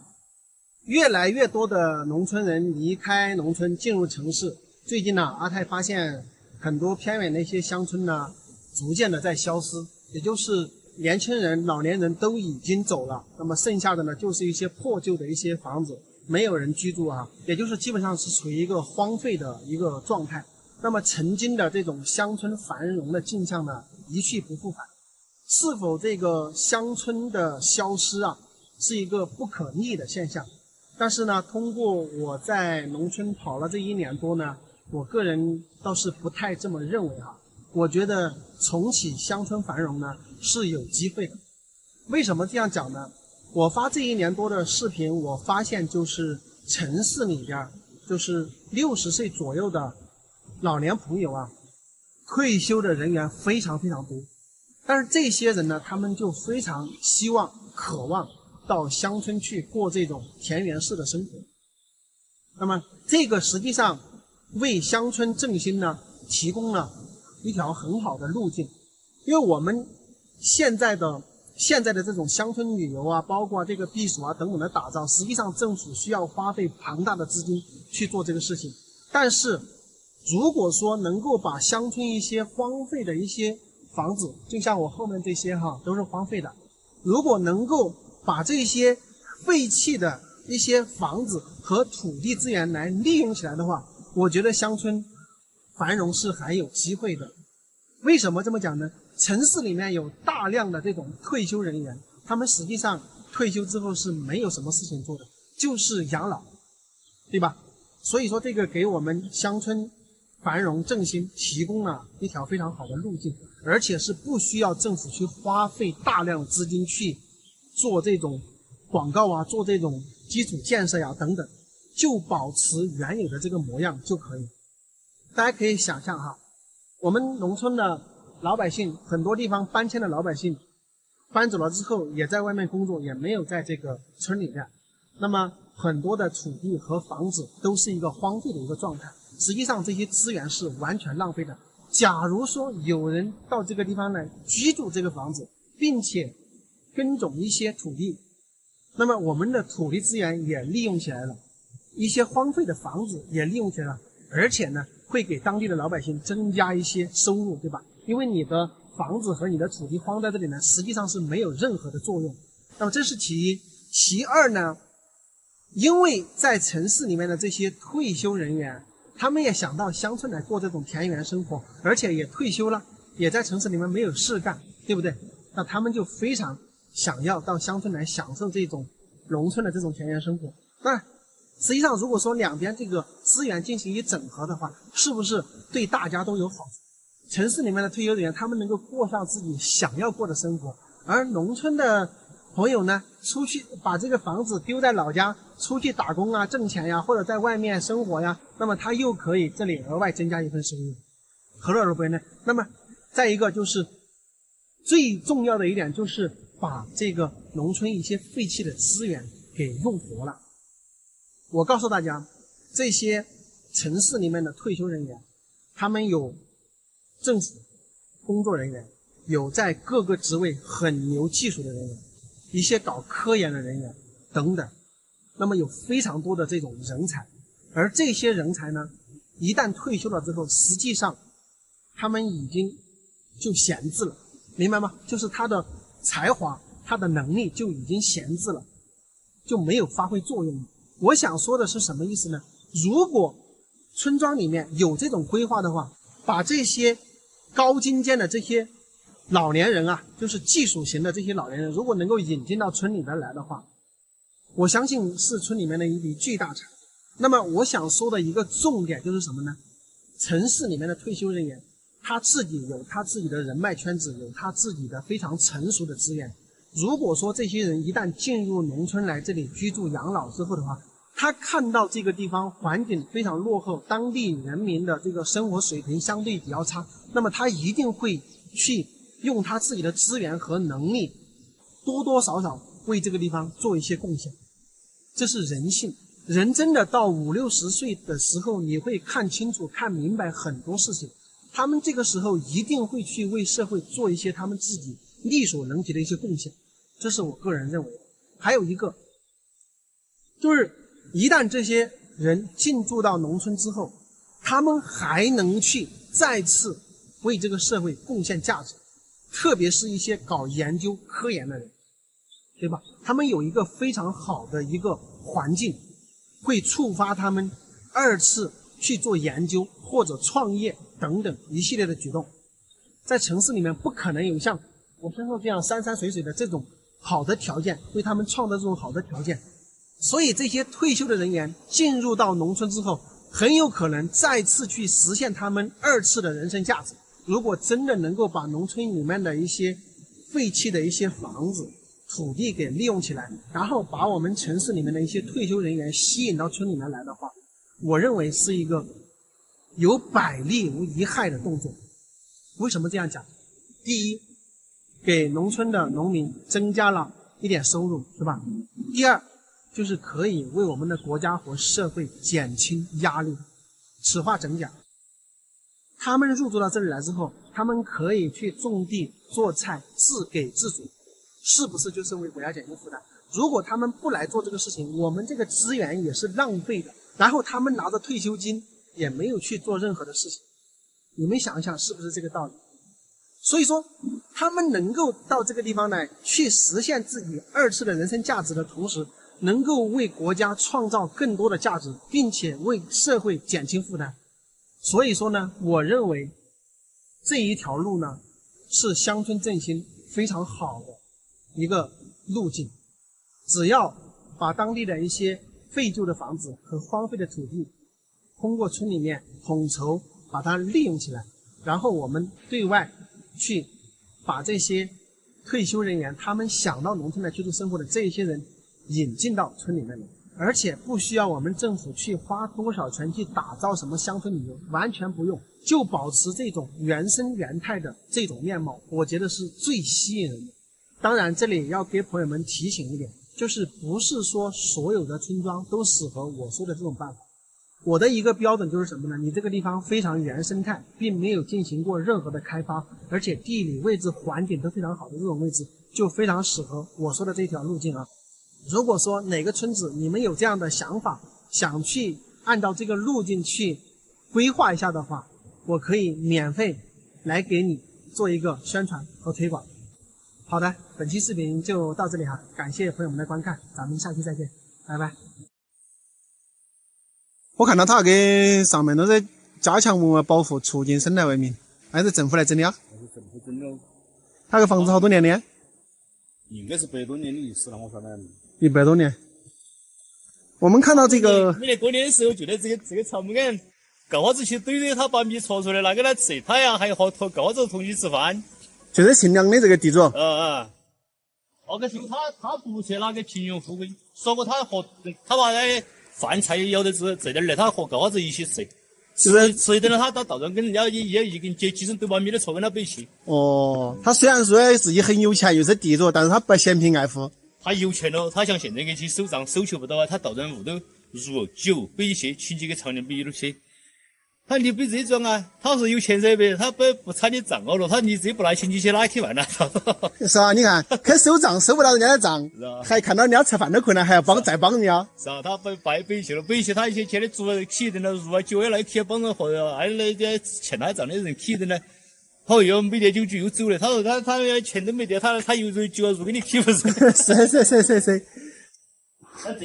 越来越多的农村人离开农村进入城市，最近呢，阿泰发现很多偏远的一些乡村呢，逐渐的在消失，也就是年轻人、老年人都已经走了，那么剩下的呢，就是一些破旧的一些房子，没有人居住啊，也就是基本上是处于一个荒废的一个状态。那么曾经的这种乡村繁荣的景象呢，一去不复返。是否这个乡村的消失啊，是一个不可逆的现象？但是呢，通过我在农村跑了这1年多呢，我个人倒是不太这么认为哈。我觉得重启乡村繁荣呢是有机会的。为什么这样讲呢？我发这1年多的视频，我发现就是城市里边，就是60岁左右的老年朋友啊，退休的人员非常非常多。但是这些人呢，他们就非常希望、渴望到乡村去过这种田园式的生活。那么这个实际上为乡村振兴呢提供了一条很好的路径。因为我们现在的这种乡村旅游啊，包括这个避暑啊等等的打造，实际上政府需要花费庞大的资金去做这个事情。但是如果说能够把乡村一些荒废的一些房子，就像我后面这些哈，都是荒废的，如果能够把这些废弃的一些房子和土地资源来利用起来的话，我觉得乡村繁荣是还有机会的。为什么这么讲呢？城市里面有大量的这种退休人员，他们实际上退休之后是没有什么事情做的，就是养老，对吧？所以说这个给我们乡村繁荣振兴提供了一条非常好的路径，而且是不需要政府去花费大量资金去做这种广告啊，做这种基础建设呀等等，就保持原有的这个模样就可以。大家可以想象哈，我们农村的老百姓，很多地方搬迁的老百姓搬走了之后也在外面工作，也没有在这个村里面，那么很多的土地和房子都是一个荒废的一个状态，实际上这些资源是完全浪费的。假如说有人到这个地方来居住这个房子，并且耕种一些土地，那么我们的土地资源也利用起来了，一些荒废的房子也利用起来了，而且呢会给当地的老百姓增加一些收入，对吧？因为你的房子和你的土地荒在这里呢，实际上是没有任何的作用。那么这是其一。其二呢，因为在城市里面的这些退休人员，他们也想到乡村来过这种田园生活，而且也退休了，也在城市里面没有事干，对不对？那他们就非常想要到乡村来享受这种农村的这种田园生活。那实际上如果说两边这个资源进行一整合的话，是不是对大家都有好处？城市里面的退休人员，他们能够过上自己想要过的生活，而农村的朋友呢，出去把这个房子丢在老家，出去打工啊，挣钱呀，或者在外面生活呀，那么他又可以这里额外增加一份收入，何乐而不为呢？那么再一个就是最重要的一点，就是把这个农村一些废弃的资源给用活了。我告诉大家，这些城市里面的退休人员，他们有政府工作人员，有在各个职位很牛技术的人员，一些搞科研的人员等等，那么有非常多的这种人才。而这些人才呢，一旦退休了之后，实际上他们已经就闲置了，明白吗？就是他的才华，他的能力就已经闲置了，就没有发挥作用了。我想说的是什么意思呢？如果村庄里面有这种规划的话，把这些高精尖的这些老年人啊，就是技术型的这些老年人，如果能够引进到村里边来的话，我相信是村里面的一笔巨大产。那么我想说的一个重点就是什么呢？城市里面的退休人员，他自己有他自己的人脉圈子，有他自己的非常成熟的资源。如果说这些人一旦进入农村来这里居住养老之后的话，他看到这个地方环境非常落后，当地人民的这个生活水平相对比较差，那么他一定会去用他自己的资源和能力，多多少少为这个地方做一些贡献。这是人性。人真的到50、60岁的时候，你会看清楚、看明白很多事情。他们这个时候一定会去为社会做一些他们自己力所能及的一些贡献，这是我个人认为的。还有一个，就是一旦这些人进驻到农村之后，他们还能去再次为这个社会贡献价值，特别是一些搞研究科研的人，对吧？他们有一个非常好的一个环境，会触发他们二次去做研究或者创业等等一系列的举动。在城市里面不可能有像我身后这样山山水水的这种好的条件，为他们创造这种好的条件。所以这些退休的人员进入到农村之后，很有可能再次去实现他们二次的人生价值。如果真的能够把农村里面的一些废弃的一些房子、土地给利用起来，然后把我们城市里面的一些退休人员吸引到村里面来的话，我认为是一个有百利无一害的动作。为什么这样讲？第一，给农村的农民增加了一点收入，是吧？第二，就是可以为我们的国家和社会减轻压力。此话怎讲？他们入住到这里来之后，他们可以去种地做菜，自给自足，是不是就是为国家减轻负担？如果他们不来做这个事情，我们这个资源也是浪费的，然后他们拿着退休金也没有去做任何的事情，你们想一想是不是这个道理？所以说他们能够到这个地方来去实现自己二次的人生价值的同时，能够为国家创造更多的价值，并且为社会减轻负担。所以说呢，我认为这一条路呢是乡村振兴非常好的一个路径。只要把当地的一些废旧的房子和荒废的土地通过村里面统筹把它利用起来，然后我们对外去把这些退休人员他们想到农村来居住生活的这一些人引进到村里面来，而且不需要我们政府去花多少钱去打造什么乡村旅游，完全不用，就保持这种原生原态的这种面貌，我觉得是最吸引人的。当然这里要给朋友们提醒一点，就是不是说所有的村庄都适合我说的这种办法。我的一个标准就是什么呢？你这个地方非常原生态，并没有进行过任何的开发，而且地理位置环境都非常好的这种位置，就非常适合我说的这条路径啊。如果说哪个村子你们有这样的想法，想去按照这个路径去规划一下的话，我可以免费来给你做一个宣传和推广。好的，本期视频就到这里哈，感谢朋友们的观看，咱们下期再见，拜拜。我看到他给上面都在加强文物保护，促进生态文明，还是政府来整的啊？还是政府整的哦。他个房子好多年的？应该是100多年的历史了，我说的。100多年。我们看到这个，每年过年的时候，就在这个草木杆告花子去堆堆，他把米锄出来拿给他吃，他呀还和告花子同去吃饭。就是姓梁的这个地主。那个时候他不是那个贫穷富贵，说过他把那饭菜也舀得这点来，他和告花子一起吃。吃一顿了，他到道上跟人家也一根接几声都把米的锄跟他背起。哦，他虽然说自己很有钱，又是地主，但是他不嫌贫爱富。他有钱了，他像现在那些手账手求不到啊，他道上屋头肉酒背一些，请几个常年背一路去。他你比这种啊，他是有钱噻呗，他不差你账了，他你自己不拿钱，你去哪去玩呢？是啊，你看开收账收不到人家的账，还看到人家吃饭都困难，还要再帮人家。是啊，他背起了，背起他一些钱的猪起一顿了，肉啊酒也来起帮人和那些欠他账的人起一顿了。好又没得酒局又走了，他说他钱都没得，他又酒啊肉给你起不是？是。那这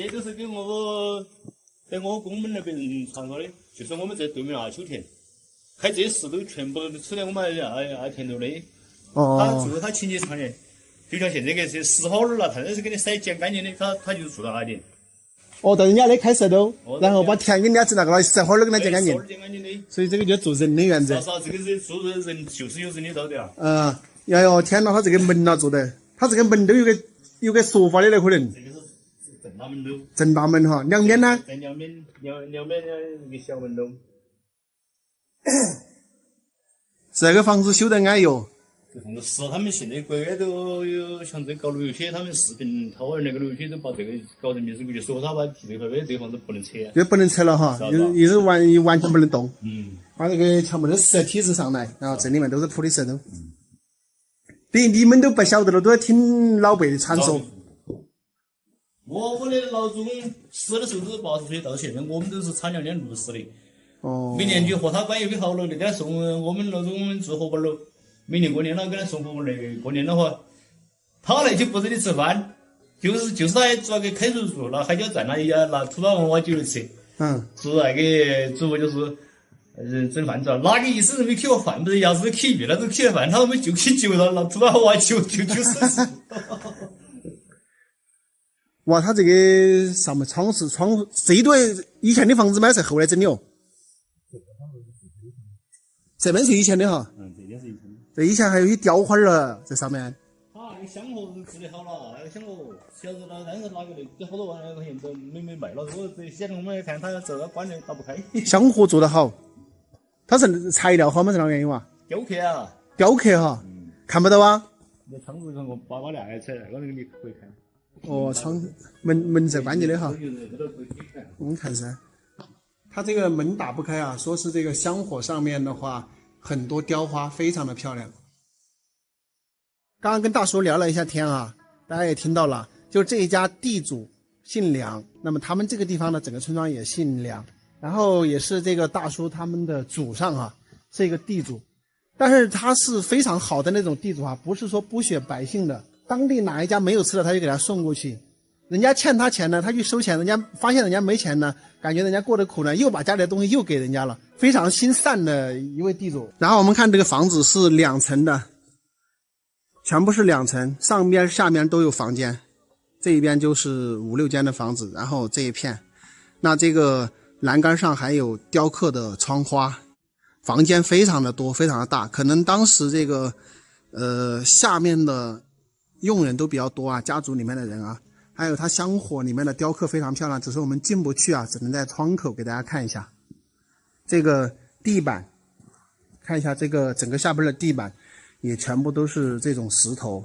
都是给在我宫门那边人传说的，就是我们在对面阿丘田，开这些石头全部都出在我们阿田头的。他情节长年，就像现在个是石好了了，他那是给你筛捡干净的，他就住到那里。到人家的开石头，然后把田给人家治那个了，石好了给他捡干净。所以这个就做人的原则。是啊，这个是做人就是有人的道德啊。哎呦天哪，他这个门哪做的？他这个门都有个说法的了，可能。这个是正大门楼。正大门哈，两边呢？在两边一个小门楼。这个房子修得安逸哦，这房子是他们现在国外都有像这搞路铁，他们视频掏完那个路铁都把这个搞成民事局就说他把地这块这房子不能拆，这不能拆了哈，一是完全不能动。把这个全部都石梯子上来，然后这里面都是铺的石头。等于你们都不晓得了，都要听老辈的传说。我的老祖公死的时候都是80岁，到现在我们都是产粮量60的。哦。每年就和他关系可好了，给他送我们老祖公住火锅楼，每年过年了给他送火锅来过年的话，他来就不这里吃饭，就是他做个开水煮，拿海椒蘸那一拿土巴娃娃酒来吃。做那个主要就是整饭子，哪个医生没去过饭不是，要是去别了都去了饭，他们就去酒了，拿土巴娃娃酒就是哇，他这个上面窗这一堆以前的房子吗？是后来整的哦。这边是以前的哈。这边是以前的。这以前还有一些雕花儿在上面。那个香河是治理好了，那个香河，晓得那当时哪个的好多万来块钱都没卖了。我这现在我们看他这个关的打不开。香河做得好，它是材料好吗？是哪个原因嘛？雕刻啊。雕刻哈。看不到啊。那窗子看我把那个拆，那个你可以看。哦，窗门是关起的哈。你看噻，它这个门打不开啊，说是这个香火上面的话，很多雕花非常的漂亮。刚刚跟大叔聊了一下天啊，大家也听到了，就这一家地主姓梁，那么他们这个地方呢，整个村庄也姓梁，然后也是这个大叔他们的祖上啊，是一个地主，但是他是非常好的那种地主啊，不是说剥削百姓的。当地哪一家没有吃的，他就给他送过去。人家欠他钱呢，他去收钱，人家发现人家没钱呢，感觉人家过得苦呢，又把家里的东西又给人家了，非常心善的一位地主。然后我们看这个房子是2层的，全部是2层，上边下面都有房间，这一边就是5、6间的房子，然后这一片，那这个栏杆上还有雕刻的窗花，房间非常的多，非常的大，可能当时这个下面的佣人都比较多啊，家族里面的人啊，还有它香火里面的雕刻非常漂亮，只是我们进不去啊，只能在窗口给大家看一下。这个地板，看一下这个整个下边的地板也全部都是这种石头。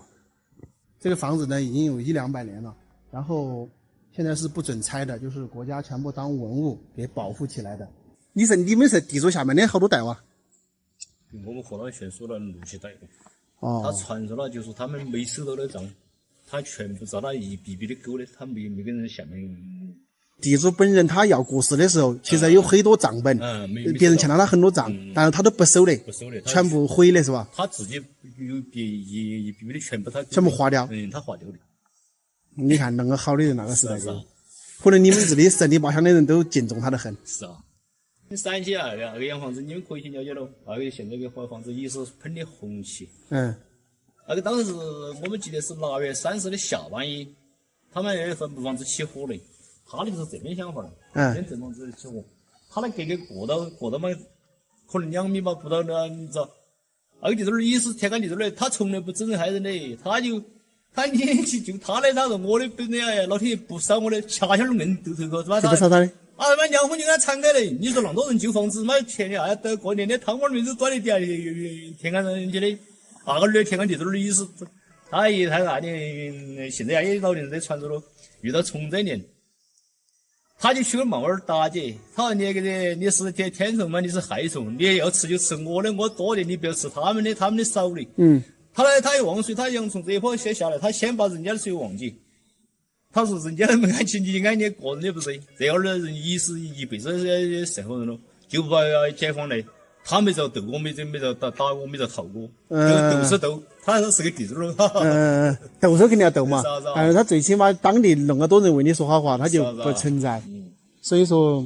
这个房子呢已经有100-200年了，然后现在是不准拆的，就是国家全部当文物给保护起来的。你们是地主下面的好多代哇？我们和他全说了60代。他传说了，就是他们没收到的账，他全部照他一笔笔的勾的，他没跟人下面。地主本人他要过世的时候，其实有很多账本，别人欠了他很多账，但是他都不收的，全部毁的是吧？他自己有一笔笔的全部划掉，他划掉的。你看那个好的人那个时代就，可能你们这里神里八乡的人都敬重他的很。是啊。陕西那个洋房子，你们可以去了解了。那个现在的房子也是喷的红漆。那个当时我们记得是8月30的下半夜，他们那坟房子起火了。他的是这边想法的，这房子起火，他那隔过到嘛，可能2米吧，不到那，你知道？那个地主也是天干地主的，他从来不整人害人的，他年纪就他的，他说我的本来哎，老天爷不烧我的，掐下儿硬头头壳，是吧？不烧他的。啊！妈2分就给他敞开了，你说那么多人救房子，妈前年啊，到过年的汤锅里面都端的底下天干人家的，那个女天干地主的意思，他爷他那年现在也老年人在传说了，遇到虫灾年，他就去个冒儿打劫，他说你那个你是天虫嘛，你是害虫，你要吃就吃我的，我多的，你不要吃他们的少的。他一忘水，他洋从这一坡先下来，他先把人家的水忘记。他说：“人家没安起，你安你个人的不是？这样的人也是一辈子的社会人了，就把解放来，他没遭斗，我没遭打，我没遭逃过，斗是斗，他是个地主了。斗是肯定要斗嘛，但是他最起码当地那么多人为你说好话，他就不存在。所以说，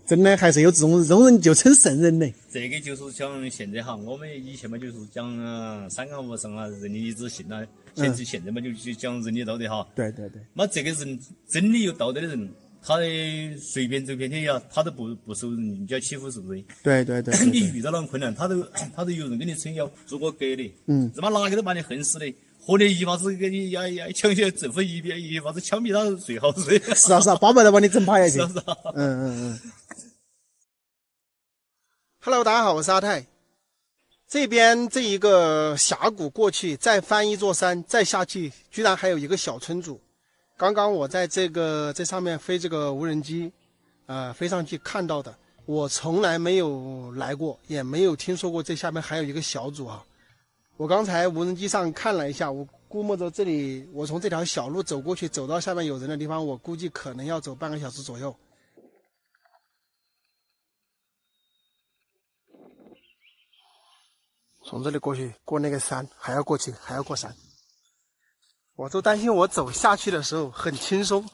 真的还是有这种人就称圣人的。这个就是讲现在哈，我们以前嘛就是讲三纲五常啊，仁义礼智信啊。现在嘛就讲仁义道德哈。对。那这个人真理有道德的人，他随便走遍天涯，他都不受人家欺负，是不是？对。你遇到那种困难，他都有人给你撑腰，做过革的。他妈哪个都把你恨死的。和你一发子给你呀抢些政府一发子枪毙他是最好是。是啊，巴不得把你整趴下去。是啊。Hello， 大家好，我是阿泰。这边这一个峡谷过去，再翻一座山，再下去，居然还有一个小村主。刚刚我在这上面飞这个无人机，飞上去看到的。我从来没有来过，也没有听说过这下面还有一个小组啊。我刚才无人机上看了一下，我估摸着这里，我从这条小路走过去，走到下面有人的地方，我估计可能要走半个小时左右。从这里过去，过那个山，还要过去，还要过山。我都担心我走下去的时候很轻松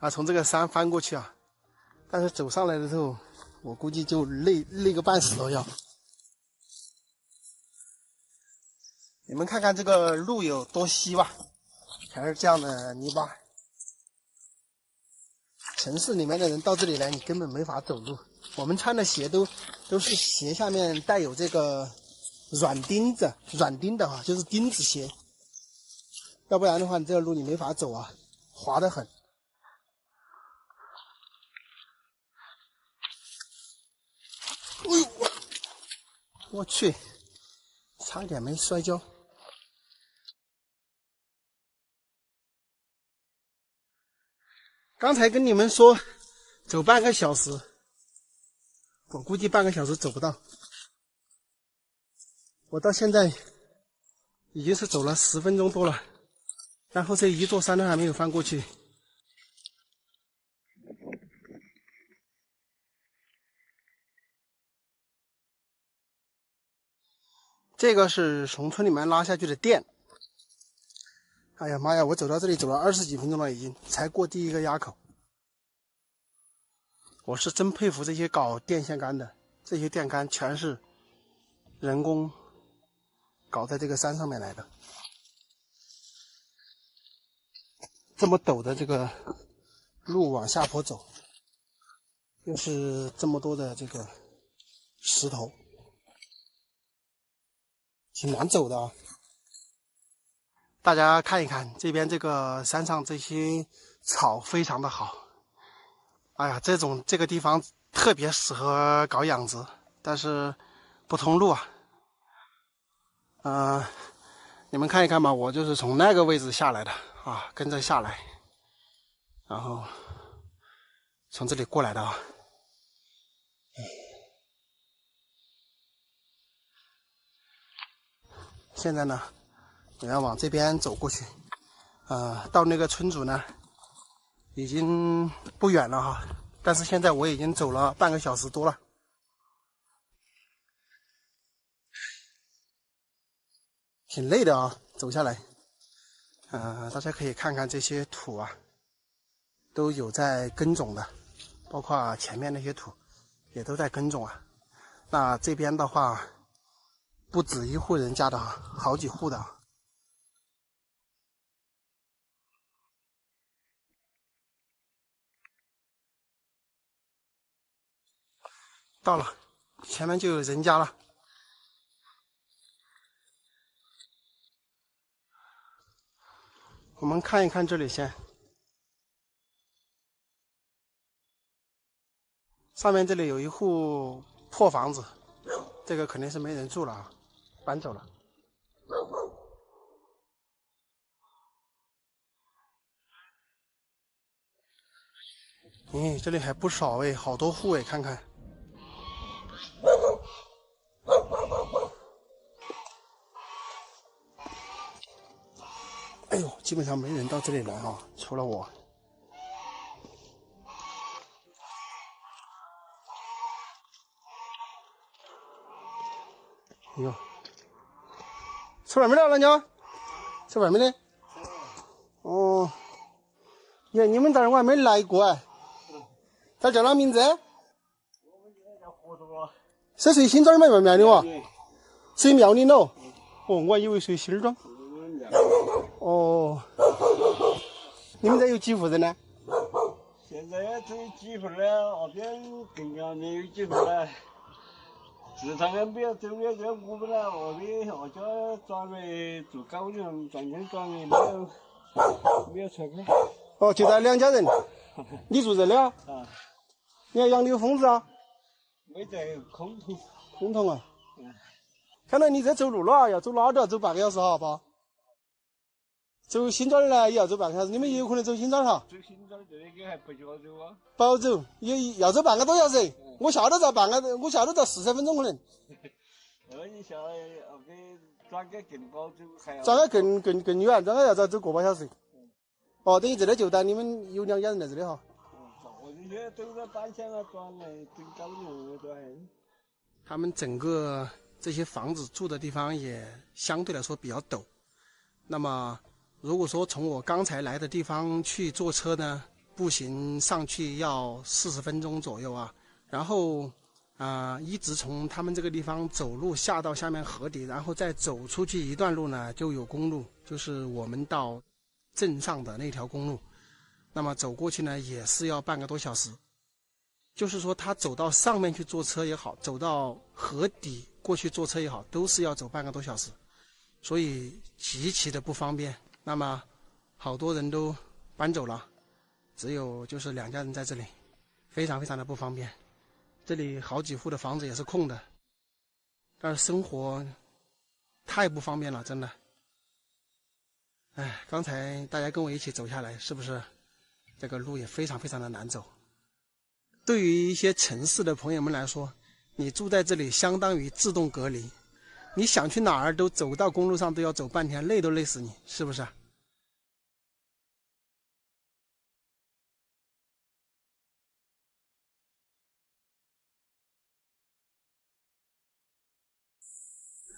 啊，从这个山翻过去啊，但是走上来的时候，我估计就累个半死都要。你们看看这个路有多稀吧，全是这样的泥巴。城市里面的人到这里来，你根本没法走路。我们穿的鞋都是鞋下面带有这个软钉的啊，就是钉子鞋，要不然的话，你这个路你没法走啊，滑得很。哎呦，我去，差一点没摔跤。刚才跟你们说走半个小时，我估计半个小时走不到。我到现在已经是走了10分钟多了，然后这一座山都还没有翻过去。这个是从村里面拉下去的电。哎呀妈呀，我走到这里走了20几分钟了，已经才过第一个垭口。我是真佩服这些搞电线杆的，这些电杆全是人工搞在这个山上面来的。这么陡的这个路往下坡走，又是这么多的这个石头，挺难走的啊。大家看一看这边这个山上这些草非常的好，哎呀，这个地方特别适合搞养殖，但是不通路啊。你们看一看吧，我就是从那个位置下来的啊，跟着下来，然后从这里过来的啊。现在呢，我要往这边走过去，到那个村主呢，已经不远了哈，但是现在我已经走了半个小时多了，挺累的啊，走下来。大家可以看看这些土啊，都有在耕种的，包括前面那些土也都在耕种啊。那这边的话，不止一户人家的，好几户的。到了，前面就有人家了。我们看一看这里先，上面这里有一户破房子，这个肯定是没人住了啊，搬走了。这里还不少哎，好多户哎，看看。哎呦，基本上没人到这里来啊，除了我。哎呦，吃饭没了，老娘？吃饭没得？哦，耶，你们这儿我还没来过哎。这叫啥名字？是谁新庄买外面的哇？谁庙里喽？哦，我还以为谁新庄。哦，你们这有几户人呢？现在只有几户了，那边更加没有几户了。市场也没有周边这五户了，那边大家转为做高粱，转成转为没有出口。哦，就咱2家人，你住这里啊？啊。你还养的有疯子啊？没得空头。空头啊？看来你在走路了，要走哪都要走半个小时哈，爸。走新庄呢也要走半个小时，你们也有可能走新庄哈。走新庄这个还不好走啊？不好走，要走半个多小时。我下都在40分钟可能。你下来后边转个更高走还要。转个更远，转个要走个把小时。哦，等于这里就带你们有2家人在这里哈。我这些都在搬迁啊，转来真高兴转。他们整个这些房子住的地方也相对来说比较陡。那么，如果说从我刚才来的地方去坐车呢，步行上去要40分钟左右啊。然后一直从他们这个地方走路下到下面河底，然后再走出去一段路呢，就有公路，就是我们到镇上的那条公路。那么走过去呢，也是要半个多小时。就是说，他走到上面去坐车也好，走到河底过去坐车也好，都是要走半个多小时，所以极其的不方便。那么，好多人都搬走了，只有就是2家人在这里，非常非常的不方便。这里好几户的房子也是空的，但是生活太不方便了，真的。哎，刚才大家跟我一起走下来，是不是这个路也非常非常的难走？对于一些城市的朋友们来说，你住在这里相当于自动隔离，你想去哪儿都走到公路上都要走半天，累都累死你，是不是？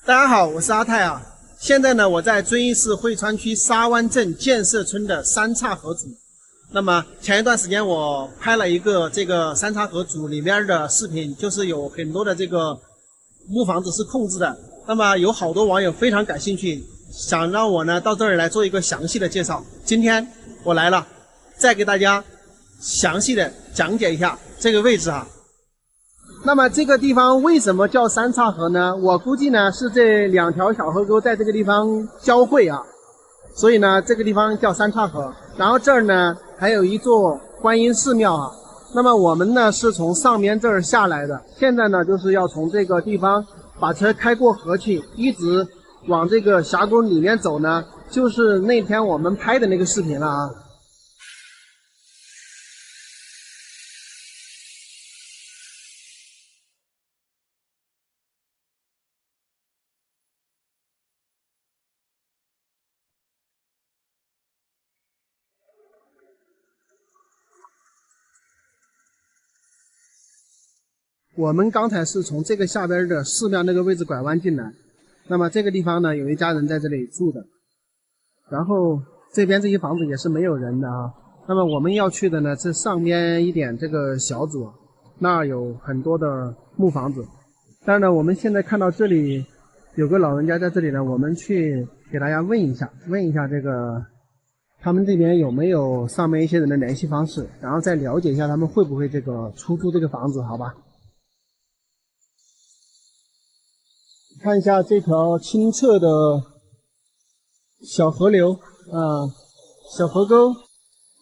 大家好，我是阿泰啊。现在呢，我在遵义市汇川区沙湾镇建设村的三岔河组。那么前一段时间我拍了一个这个三岔河组里面的视频，就是有很多的这个木房子是空置的。那么有好多网友非常感兴趣，想让我呢到这儿来做一个详细的介绍。今天我来了，再给大家详细的讲解一下这个位置啊。那么这个地方为什么叫三岔河呢？我估计呢是这2条小河沟在这个地方交汇啊，所以呢这个地方叫三岔河。然后这儿呢还有一座观音寺庙啊。那么我们呢是从上面这儿下来的，现在呢就是要从这个地方把车开过河去，一直往这个峡谷里面走呢，就是那天我们拍的那个视频了啊。我们刚才是从这个下边的寺庙那个位置拐弯进来，那么这个地方呢有一家人在这里住的，然后这边这些房子也是没有人的啊。那么我们要去的呢是上边一点这个小组，那儿有很多的木房子。但是呢我们现在看到这里有个老人家在这里呢，我们去给大家问一下这个他们这边有没有上面一些人的联系方式，然后再了解一下他们会不会这个出租这个房子，好吧？看一下这条清澈的小河流啊，小河沟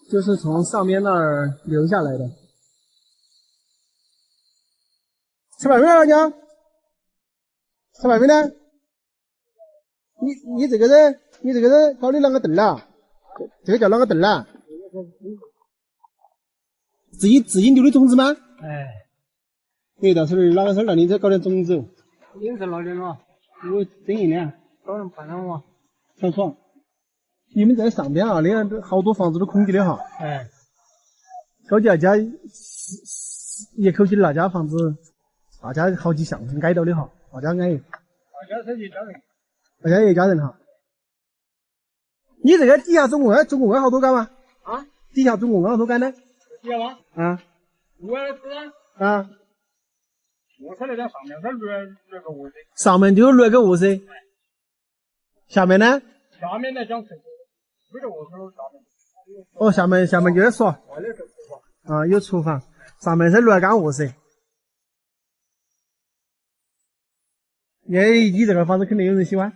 就是从上面那儿流下来的。吃白米了，老娘？吃白米呢？你这个人搞的啷个凳了？这个叫啷个凳了？自己留的种子吗？哎，对，到时候哪个时候让你再搞点种子？你是哪点了？我真硬的，找人办了嘛？上床。你们在上边啊，那样好多房子都空着的哈。哎，高级那家一口气那家房子，那家好几项挨到的哈，那家挨。那家是一家人。那家一家人哈。你这个底下总共好多杆吗？啊？底下总共好多杆呢？底下吗？啊。我儿子啊。我说那在上面是6个卧室。上面就有6个卧室。下面呢？下面来讲是每个卧室都下面。哦，下面就是说。外面是厨房。啊，有厨房，上面是6间卧室。你这个房子肯定有人喜欢。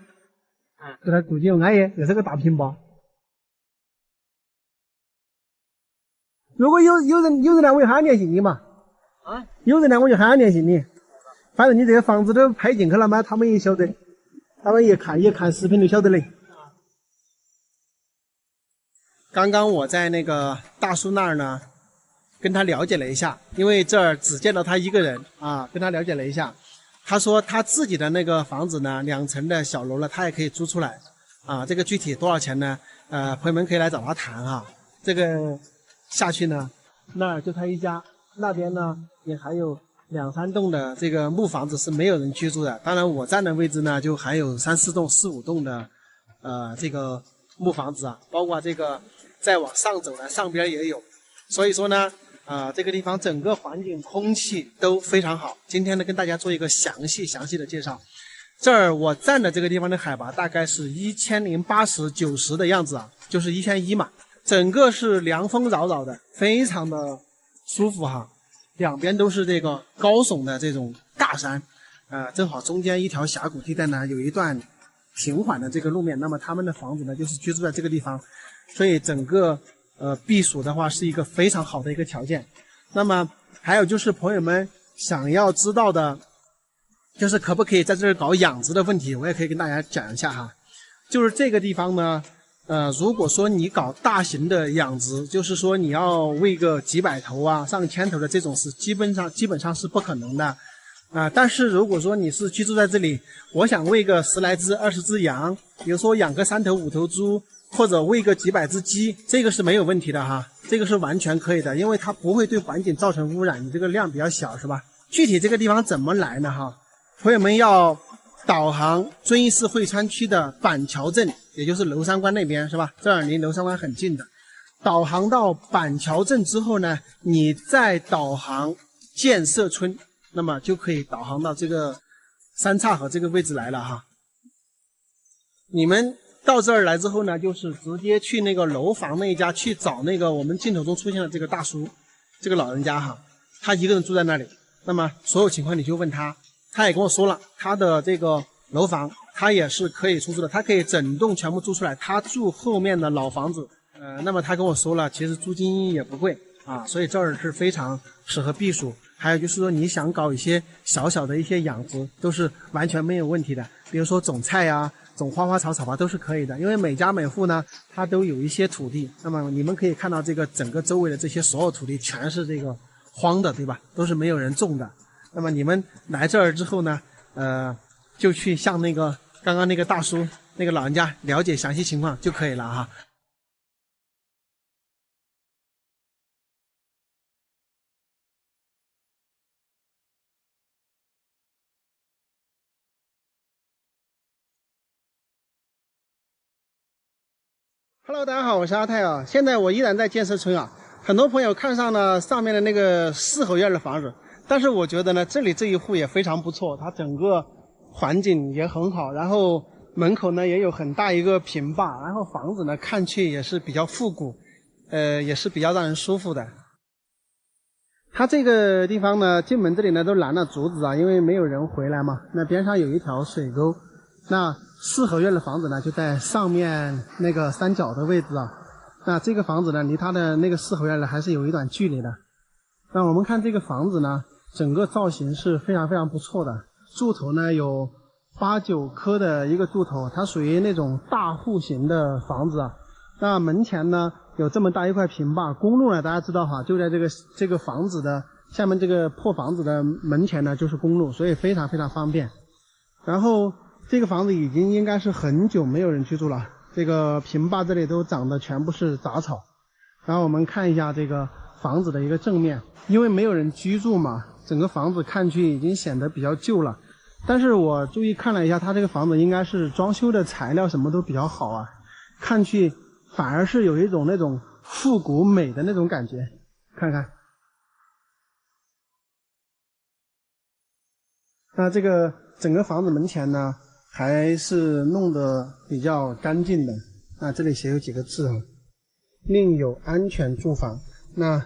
给他估计又安逸，又是个大平包。如果有人来，我就喊他联系你嘛。啊？有人来我就喊他联系你。反正你这个房子都拍进去了嘛，他们也晓得。他们一看视频就晓得的。刚刚我在那个大叔那儿呢，跟他了解了一下，因为这儿只见到他一个人啊，跟他了解了一下。他说他自己的那个房子呢，2层的小楼呢，他也可以租出来啊。这个具体多少钱呢？朋友们可以来找他谈啊。这个下去呢，那儿就他一家，那边呢也还有2、3栋的这个木房子是没有人居住的。当然我站的位置呢，就还有3、4栋、4、5栋的这个木房子啊，包括这个再往上走呢，上边也有。所以说呢。这个地方整个环境、空气都非常好。今天呢，跟大家做一个详细的介绍。这儿我站的这个地方的海拔大概是1080、90的样子啊，就是1100嘛。整个是凉风扰扰的，非常的舒服哈。两边都是这个高耸的这种大山，正好中间一条峡谷地带呢，有一段平缓的这个路面。那么他们的房子呢，就是居住在这个地方，所以整个。避暑的话是一个非常好的一个条件。那么还有就是朋友们想要知道的，就是可不可以在这儿搞养殖的问题，我也可以跟大家讲一下哈。就是这个地方呢，如果说你搞大型的养殖，就是说你要喂个几百头啊、上千头的这种是基本上是不可能的但是如果说你是居住在这里，我想喂个10来只、20只羊，比如说养个3头、5头猪。或者喂个几百只鸡，这个是没有问题的哈，这个是完全可以的，因为它不会对环境造成污染，你这个量比较小是吧？具体这个地方怎么来呢哈？朋友们要导航遵义市汇川区的板桥镇，也就是娄山关那边是吧？这儿离娄山关很近的。导航到板桥镇之后呢，你再导航建设村，那么就可以导航到这个三岔河这个位置来了哈。你们到这儿来之后呢，就是直接去那个楼房那一家去找那个我们镜头中出现的这个大叔，这个老人家哈，他一个人住在那里。那么所有情况你就问他，他也跟我说了，他的这个楼房他也是可以出租的，他可以整栋全部租出来，他住后面的老房子。那么他跟我说了，其实租金也不贵啊，所以这儿是非常适合避暑。还有就是说，你想搞一些小小的一些养殖，都是完全没有问题的。比如说种菜呀、种花花草草吧，都是可以的。因为每家每户呢，它都有一些土地。那么你们可以看到，这个整个周围的这些所有土地全是这个荒的，对吧？都是没有人种的。那么你们来这儿之后呢，就去向那个刚刚那个大叔、那个老人家了解详细情况就可以了哈。Hello， 大家好，我是阿泰啊。现在我依然在建设村啊。很多朋友看上了上面的那个4合院的房子，但是我觉得呢，这里这一户也非常不错，它整个环境也很好，然后门口呢也有很大一个平坝，然后房子呢看去也是比较复古，也是比较让人舒服的。它这个地方呢，进门这里呢都拦了竹子啊，因为没有人回来嘛。那边上有一条水沟，那4合院的房子呢，就在上面那个山脚的位置啊。那这个房子呢，离它的那个4合院呢，还是有一段距离的。那我们看这个房子呢，整个造型是非常非常不错的。柱头呢有8、9颗的一个柱头，它属于那种大户型的房子啊。那门前呢有这么大一块平坝，公路呢大家知道哈，就在这个房子的下面这个破房子的门前呢就是公路，所以非常非常方便。然后这个房子已经应该是很久没有人居住了，这个平坝这里都长得全部是杂草。然后我们看一下这个房子的一个正面，因为没有人居住嘛，整个房子看去已经显得比较旧了。但是我注意看了一下，它这个房子应该是装修的材料什么都比较好啊，看去反而是有一种那种复古美的那种感觉。看看，那这个整个房子门前呢还是弄得比较干净的。那这里写有几个字啊，另有安全住房。那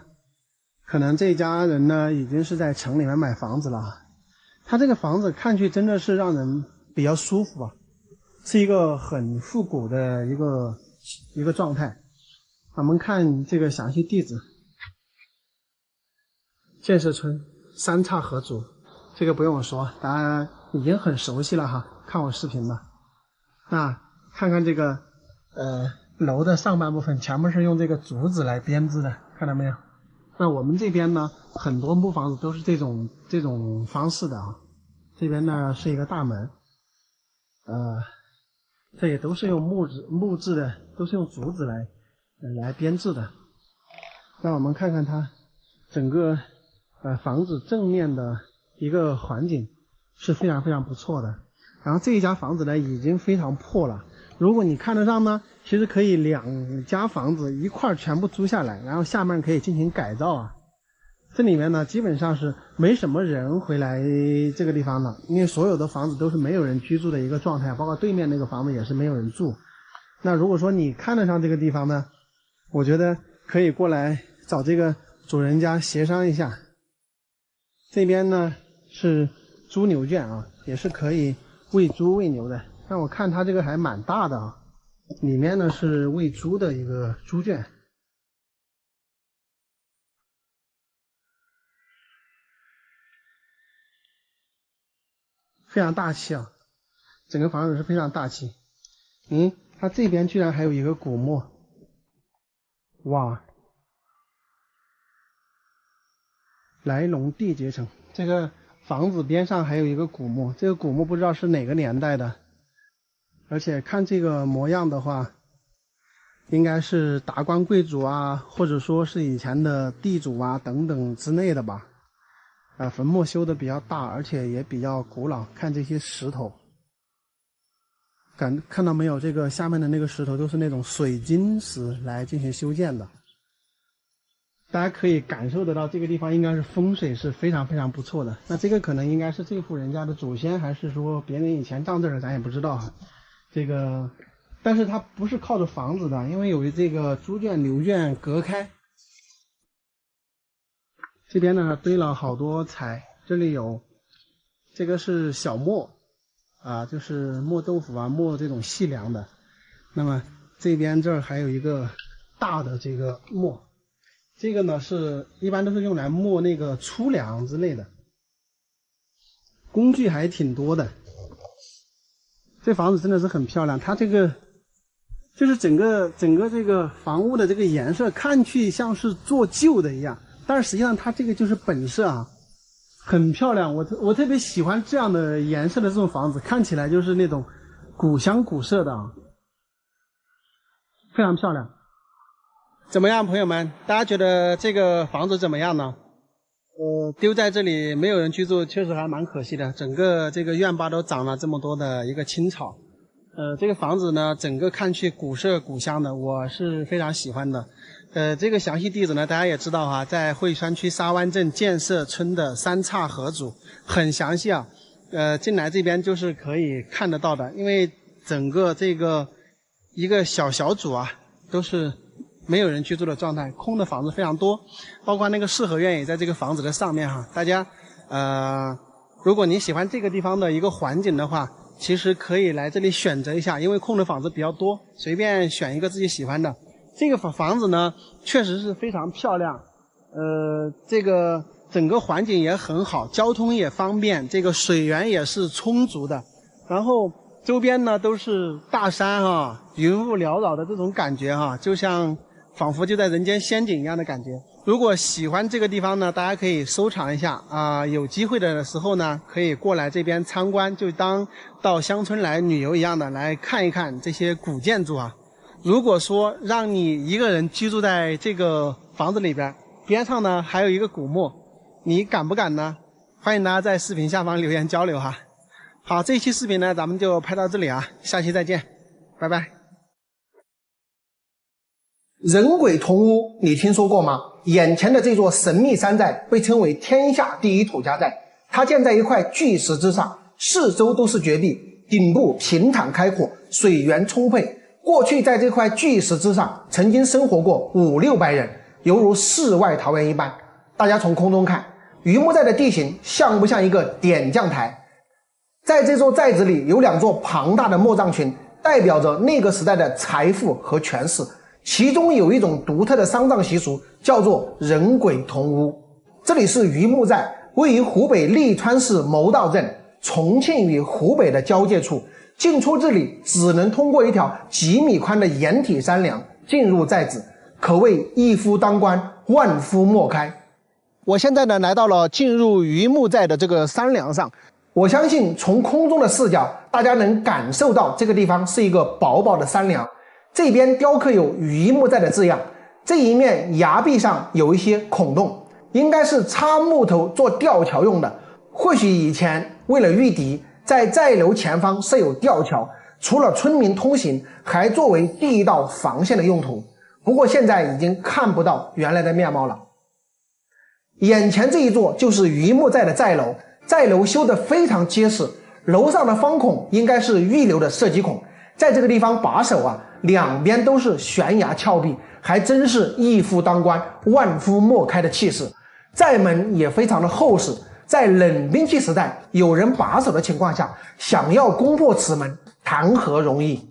可能这家人呢已经是在城里面买房子了。他这个房子看去真的是让人比较舒服啊，是一个很复古的一个状态。我们看这个详细地址，建设村三岔河组，这个不用我说，大家已经很熟悉了哈，看我视频了。啊，看看这个楼的上半部分全部是用这个竹子来编织的，看到没有？那我们这边呢，很多木房子都是这种方式的啊。这边呢是一个大门，这也都是用木质的，都是用竹子来编制的。那我们看看它整个房子正面的一个环境是非常非常不错的。然后这一家房子呢已经非常破了，如果你看得上呢，其实可以2家房子一块全部租下来，然后下面可以进行改造啊。这里面呢基本上是没什么人回来这个地方的，因为所有的房子都是没有人居住的一个状态，包括对面那个房子也是没有人住。那如果说你看得上这个地方呢，我觉得可以过来找这个主人家协商一下。这边呢是猪牛圈啊，也是可以喂猪喂牛的。但我看它这个还蛮大的啊，里面呢是喂猪的一个猪圈。非常大气啊，整个房子是非常大气。它这边居然还有一个古墓，哇！来龙地结城，这个房子边上还有一个古墓，这个古墓不知道是哪个年代的，而且看这个模样的话，应该是达官贵族啊，或者说是以前的地主啊等等之类的吧。坟墓修的比较大，而且也比较古老。看这些石头，看到没有？这个下面的那个石头都是那种水晶石来进行修建的。大家可以感受得到，这个地方应该是风水是非常非常不错的。那这个可能应该是这户人家的祖先，还是说别人以前葬这儿，咱也不知道哈。这个，但是它不是靠着房子的，因为有这个猪圈、牛圈隔开。这边呢堆了好多柴，这里有这个是小磨啊，就是磨豆腐啊，磨这种细粮的。那么这边这儿还有一个大的这个磨，这个呢是一般都是用来磨那个粗粮之类的，工具还挺多的。这房子真的是很漂亮，它这个就是整个这个房屋的这个颜色看去像是做旧的一样。但是实际上它这个就是本色啊，很漂亮。我特别喜欢这样的颜色的这种房子，看起来就是那种古香古色的啊，非常漂亮。怎么样，朋友们？大家觉得这个房子怎么样呢？丢在这里没有人居住，确实还蛮可惜的。整个这个院坝都长了这么多的一个青草。这个房子呢，整个看去古色古香的，我是非常喜欢的。这个详细地址呢，大家也知道哈，在汇川区沙湾镇建设村的三岔河组，很详细啊。进来这边就是可以看得到的，因为整个这个一个小组啊，都是没有人居住的状态，空的房子非常多，包括那个四合院也在这个房子的上面哈。大家如果你喜欢这个地方的一个环境的话，其实可以来这里选择一下，因为空的房子比较多，随便选一个自己喜欢的。这个房子呢，确实是非常漂亮，这个整个环境也很好，交通也方便，这个水源也是充足的，然后周边呢都是大山啊，云雾缭绕的这种感觉哈，就像仿佛就在人间仙境一样的感觉。如果喜欢这个地方呢，大家可以收藏一下啊，有机会的时候呢，可以过来这边参观，就当到乡村来旅游一样的来看一看这些古建筑啊。如果说让你一个人居住在这个房子里边，边上呢还有一个古墓，你敢不敢呢？欢迎大家在视频下方留言交流哈。好，这一期视频呢咱们就拍到这里啊，下期再见，拜拜。人鬼同屋，你听说过吗？眼前的这座神秘山寨被称为天下第一土家寨，它建在一块巨石之上，四周都是绝壁，顶部平坦开阔，水源充沛。过去在这块巨石之上曾经生活过500-600人，犹如世外桃源一般。大家从空中看，榆木寨的地形像不像一个点将台？在这座寨子里有2座庞大的墓葬群，代表着那个时代的财富和权势。其中有一种独特的丧葬习俗，叫做人鬼同屋。这里是榆木寨，位于湖北利川市牟道镇重庆与湖北的交界处，进出这里只能通过一条几米宽的掩体山梁进入寨子，可谓一夫当关，万夫莫开。我现在呢来到了进入榆木寨的这个山梁上，我相信从空中的视角，大家能感受到这个地方是一个薄薄的山梁，这边雕刻有榆木寨的字样，这一面崖壁上有一些孔洞，应该是插木头做吊桥用的。或许以前为了御敌，在寨楼前方设有吊桥，除了村民通行，还作为第一道防线的用途。不过现在已经看不到原来的面貌了。眼前这一座就是榆木寨的寨楼，寨楼修得非常结实，楼上的方孔应该是预留的射击孔，在这个地方把守啊，两边都是悬崖峭壁，还真是一夫当关，万夫莫开的气势。寨门也非常的厚实，在冷兵器时代有人把守的情况下，想要攻破此门谈何容易。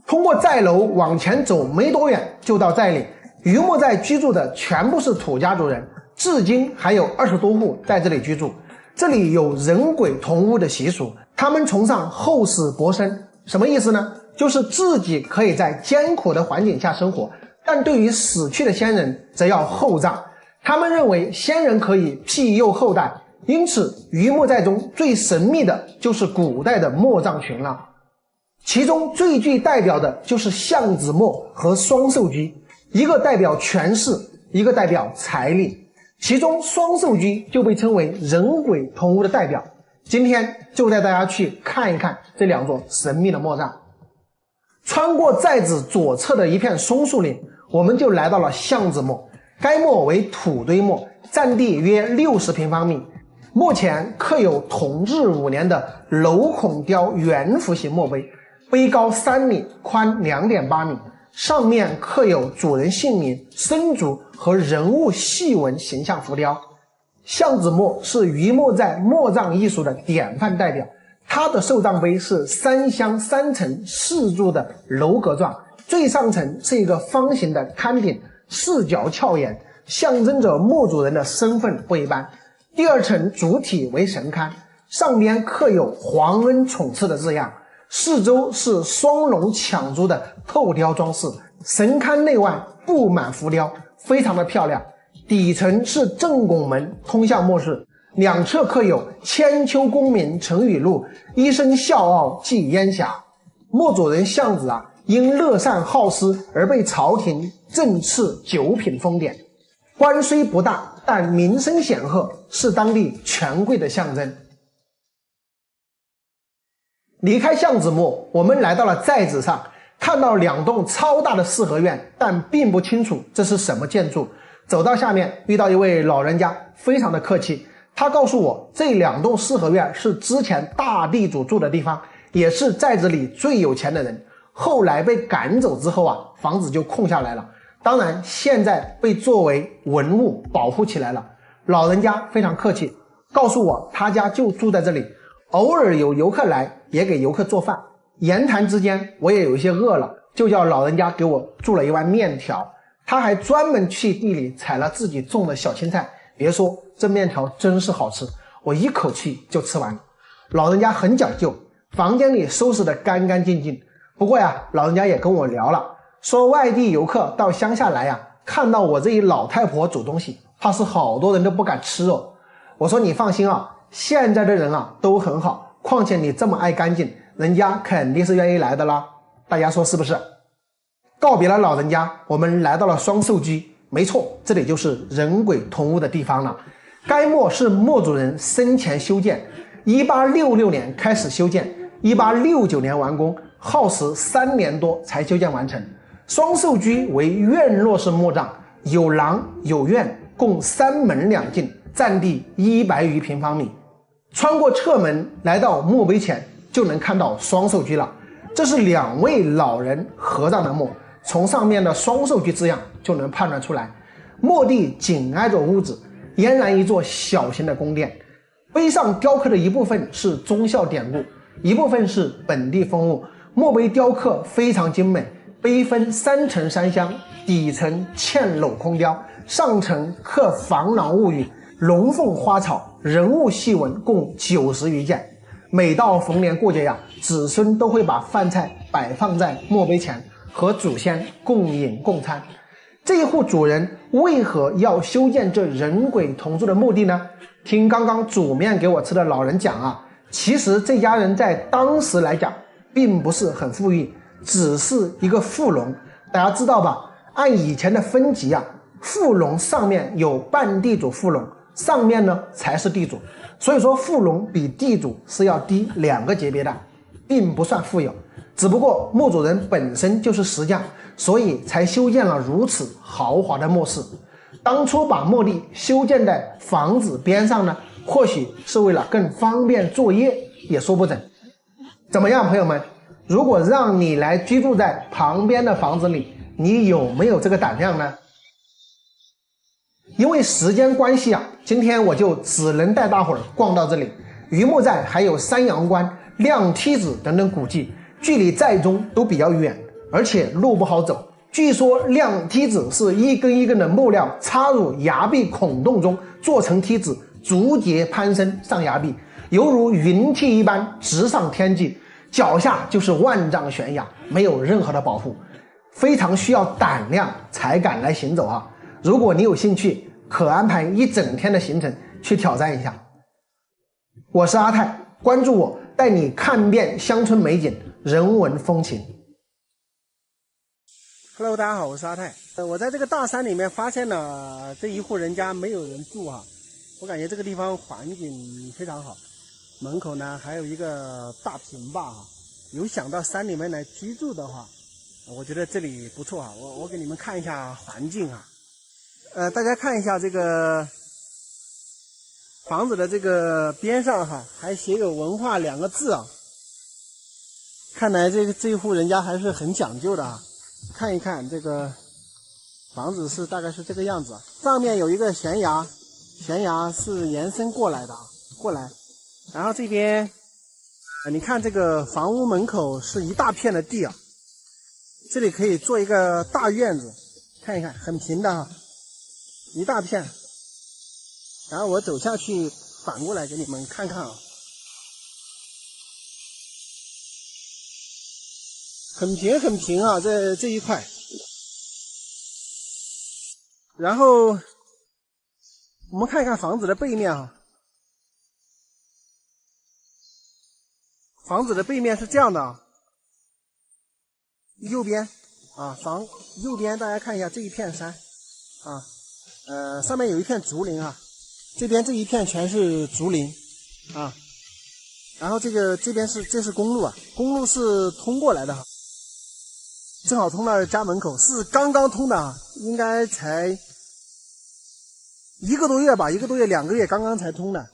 通过寨楼往前走没多远就到寨里，榆木寨居住的全部是土家族人，至今还有20多户在这里居住。这里有人鬼同屋的习俗，他们崇尚后死薄生，什么意思呢？就是自己可以在艰苦的环境下生活，但对于死去的先人则要厚葬。他们认为先人可以庇佑后代，因此榆木寨中最神秘的就是古代的墓葬群了。其中最具代表的就是橡子木和双寿居，一个代表权势，一个代表财力。其中双寿居就被称为人鬼同屋的代表。今天就带大家去看一看这两座神秘的墓葬。穿过寨子左侧的一片松树林，我们就来到了橡子墓。该墓为土堆墓，占地约60平方米。墓前刻有同治5年的镂孔雕圆弧形墓碑，碑高3米，宽2.8米，上面刻有主人姓名、生卒和人物细纹形象浮雕。橡子墓是榆木寨墓葬艺术的典范代表，它的寿葬碑是3箱3层4柱的楼阁状，最上层是一个方形的龛顶，4角翘檐，象征着墓主人的身份不一般。第2层主体为神龛，上边刻有皇恩宠赐的字样，四周是双龙抢珠的透雕装饰，神龛内外布满浮雕，非常的漂亮。底层是正拱门通向墓室，两侧刻有千秋功名成语录，一生笑傲寄烟霞。墓主人橡子啊，因乐善好施而被朝廷赠赐9品封典，官虽不大，但名声显赫，是当地权贵的象征。离开橡子墓，我们来到了寨子上，看到2栋超大的4合院，但并不清楚这是什么建筑。走到下面，遇到一位老人家，非常的客气，他告诉我这2栋4合院是之前大地主住的地方，也是寨子里最有钱的人，后来被赶走之后啊，房子就空下来了，当然现在被作为文物保护起来了。老人家非常客气，告诉我他家就住在这里，偶尔有游客来也给游客做饭。言谈之间我也有一些饿了，就叫老人家给我煮了一碗面条，他还专门去地里采了自己种的小青菜，别说这面条真是好吃，我一口气就吃完了。老人家很讲究，房间里收拾得干干净净。不过呀，老人家也跟我聊了，说外地游客到乡下来呀，看到我这一老太婆煮东西，怕是好多人都不敢吃哦。我说你放心啊，现在的人啊都很好，况且你这么爱干净，人家肯定是愿意来的啦，大家说是不是？告别了老人家，我们来到了双寿居。没错，这里就是人鬼同屋的地方了。该墓是墓主人生前修建，1866年开始修建，1869年完工，耗时3年多才修建完成。双寿居为院落式墓葬，有廊有院，共3门2进，占地100余平方米。穿过侧门来到墓碑前，就能看到双寿居了。这是2位老人合葬的墓，从上面的双寿居字样就能判断出来。墓地紧挨着屋子，俨然一座小型的宫殿。碑上雕刻的一部分是忠孝典故，一部分是本地风物。墓碑雕刻非常精美，碑分3层3箱，底层嵌镂空雕，上层刻防狼物语、龙凤花草，人物细纹共90余件。每到逢年过节呀，子孙都会把饭菜摆放在墓碑前，和祖先共饮共餐。这一户主人为何要修建这人鬼同住的墓地呢？听刚刚煮面给我吃的老人讲啊，其实这家人在当时来讲并不是很富裕，只是一个富农。大家知道吧，按以前的分级啊，富农上面有半地主富农，上面呢才是地主，所以说富农比地主是要低2个级别的，并不算富有。只不过墓主人本身就是石匠，所以才修建了如此豪华的墓室。当初把墓地修建在房子边上呢，或许是为了更方便作业，也说不准。怎么样，朋友们？如果让你来居住在旁边的房子里，你有没有这个胆量呢？因为时间关系啊，今天我就只能带大伙儿逛到这里。榆木寨还有山阳关、亮梯子等等古迹，距离寨中都比较远，而且路不好走。据说亮梯子是一根一根的木料插入崖壁孔洞中，做成梯子，逐节攀升上崖壁，犹如云梯一般直上天际，脚下就是万丈悬崖，没有任何的保护，非常需要胆量才敢来行走啊！如果你有兴趣，可安排一整天的行程去挑战一下。我是阿泰，关注我，带你看遍乡村美景、人文风情。Hello， 大家好，我是阿泰。我在这个大山里面发现了这一户人家没有人住啊，我感觉这个地方环境非常好，门口呢还有一个大平坝啊。有想到山里面来居住的话，我觉得这里不错啊。我给你们看一下环境啊。大家看一下这个房子的这个边上哈，还写有文化2个字啊。看来这一户人家还是很讲究的啊。看一看这个房子是大概是这个样子，上面有一个悬崖，悬崖是延伸过来的啊，过来，然后这边你看这个房屋门口是一大片的地啊，这里可以做一个大院子，看一看很平的啊，一大片。然后我走下去反过来给你们看看啊，很平很平啊，这一块。然后我们看一看房子的背面啊，房子的背面是这样的啊，右边啊，右边大家看一下这一片山啊，上面有一片竹林啊，这边这一片全是竹林啊，然后这边这是公路啊，公路是通过来的哈。正好通到家门口，是刚刚通的啊，应该才1个多月吧，1个多月2个月刚刚才通的。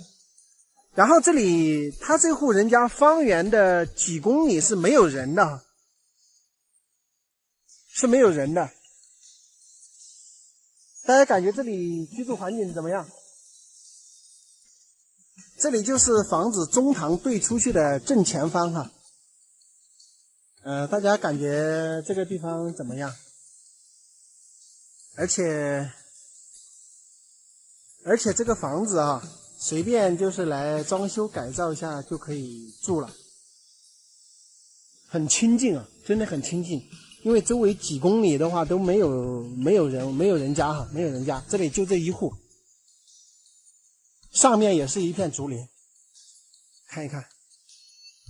然后这里他这户人家方圆的几公里是没有人的，是没有人的。大家感觉这里居住环境怎么样？这里就是房子中堂对出去的正前方哈。大家感觉这个地方怎么样？而且这个房子啊，随便就是来装修改造一下就可以住了，很亲近啊，真的很亲近。因为周围几公里的话都没有人家哈，没有人家，这里就这一户，上面也是一片竹林，看一看。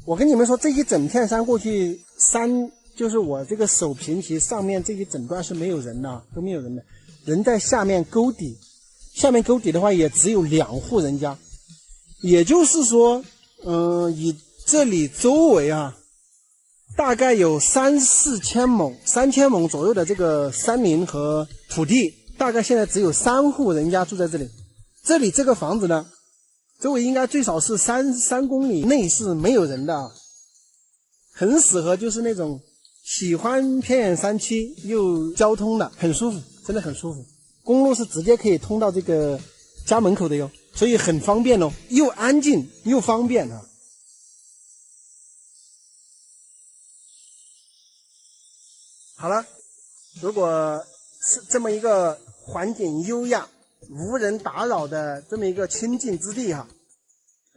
我跟你们说，这一整片山过去，山就是我这个手平齐上面这一整段是没有人的，都没有人的，人在下面沟底，下面沟底的话也只有2户人家，也就是说，以这里周围啊，大概有3-4千亩，3000亩左右的这个山林和土地，大概现在只有3户人家住在这里。这里这个房子呢，周围应该最少是3公里内是没有人的，很适合就是那种喜欢偏远山区又交通的，很舒服，真的很舒服。公路是直接可以通到这个家门口的哟，所以很方便哦，又安静又方便啊。好了，如果是这么一个环境优雅、无人打扰的这么一个清静之地哈，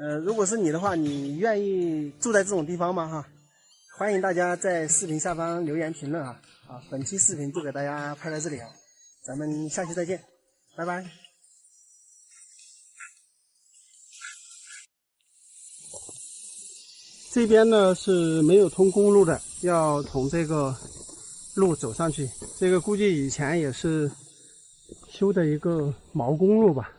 如果是你的话，你愿意住在这种地方吗？哈，欢迎大家在视频下方留言评论啊！好，本期视频就给大家拍到这里啊，咱们下期再见，拜拜。这边呢是没有通公路的，要从这个路走上去。这个估计以前也是修的一个毛公路吧。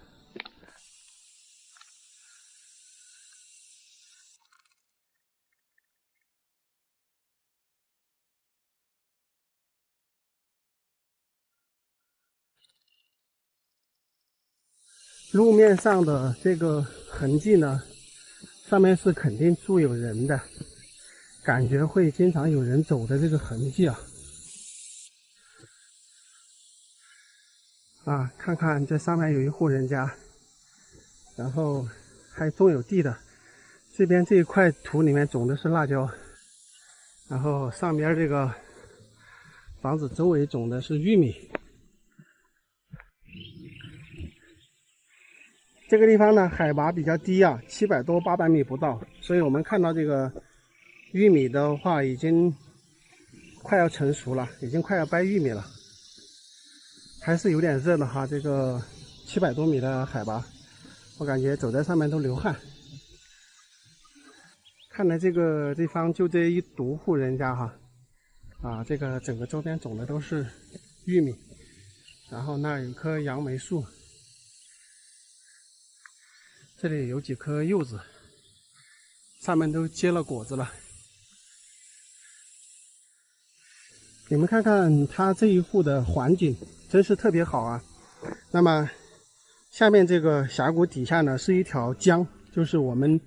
路面上的这个痕迹呢，上面是肯定住有人的，感觉会经常有人走的这个痕迹啊。看看这上面有一户人家，然后还种有地的。这边这一块土里面种的是辣椒，然后上边这个房子周围种的是玉米。这个地方呢，海拔比较低啊，700多800米不到，所以我们看到这个玉米的话，已经快要成熟了，已经快要掰玉米了，还是有点热的哈。这个700多米的海拔，我感觉走在上面都流汗。看来这个地方就这一独户人家哈，这个整个周边种的都是玉米，然后那儿有棵杨梅树。这里有几颗柚子，上面都结了果子了。你们看看它这一户的环境，真是特别好啊。那么下面这个峡谷底下呢，是一条江，就是我们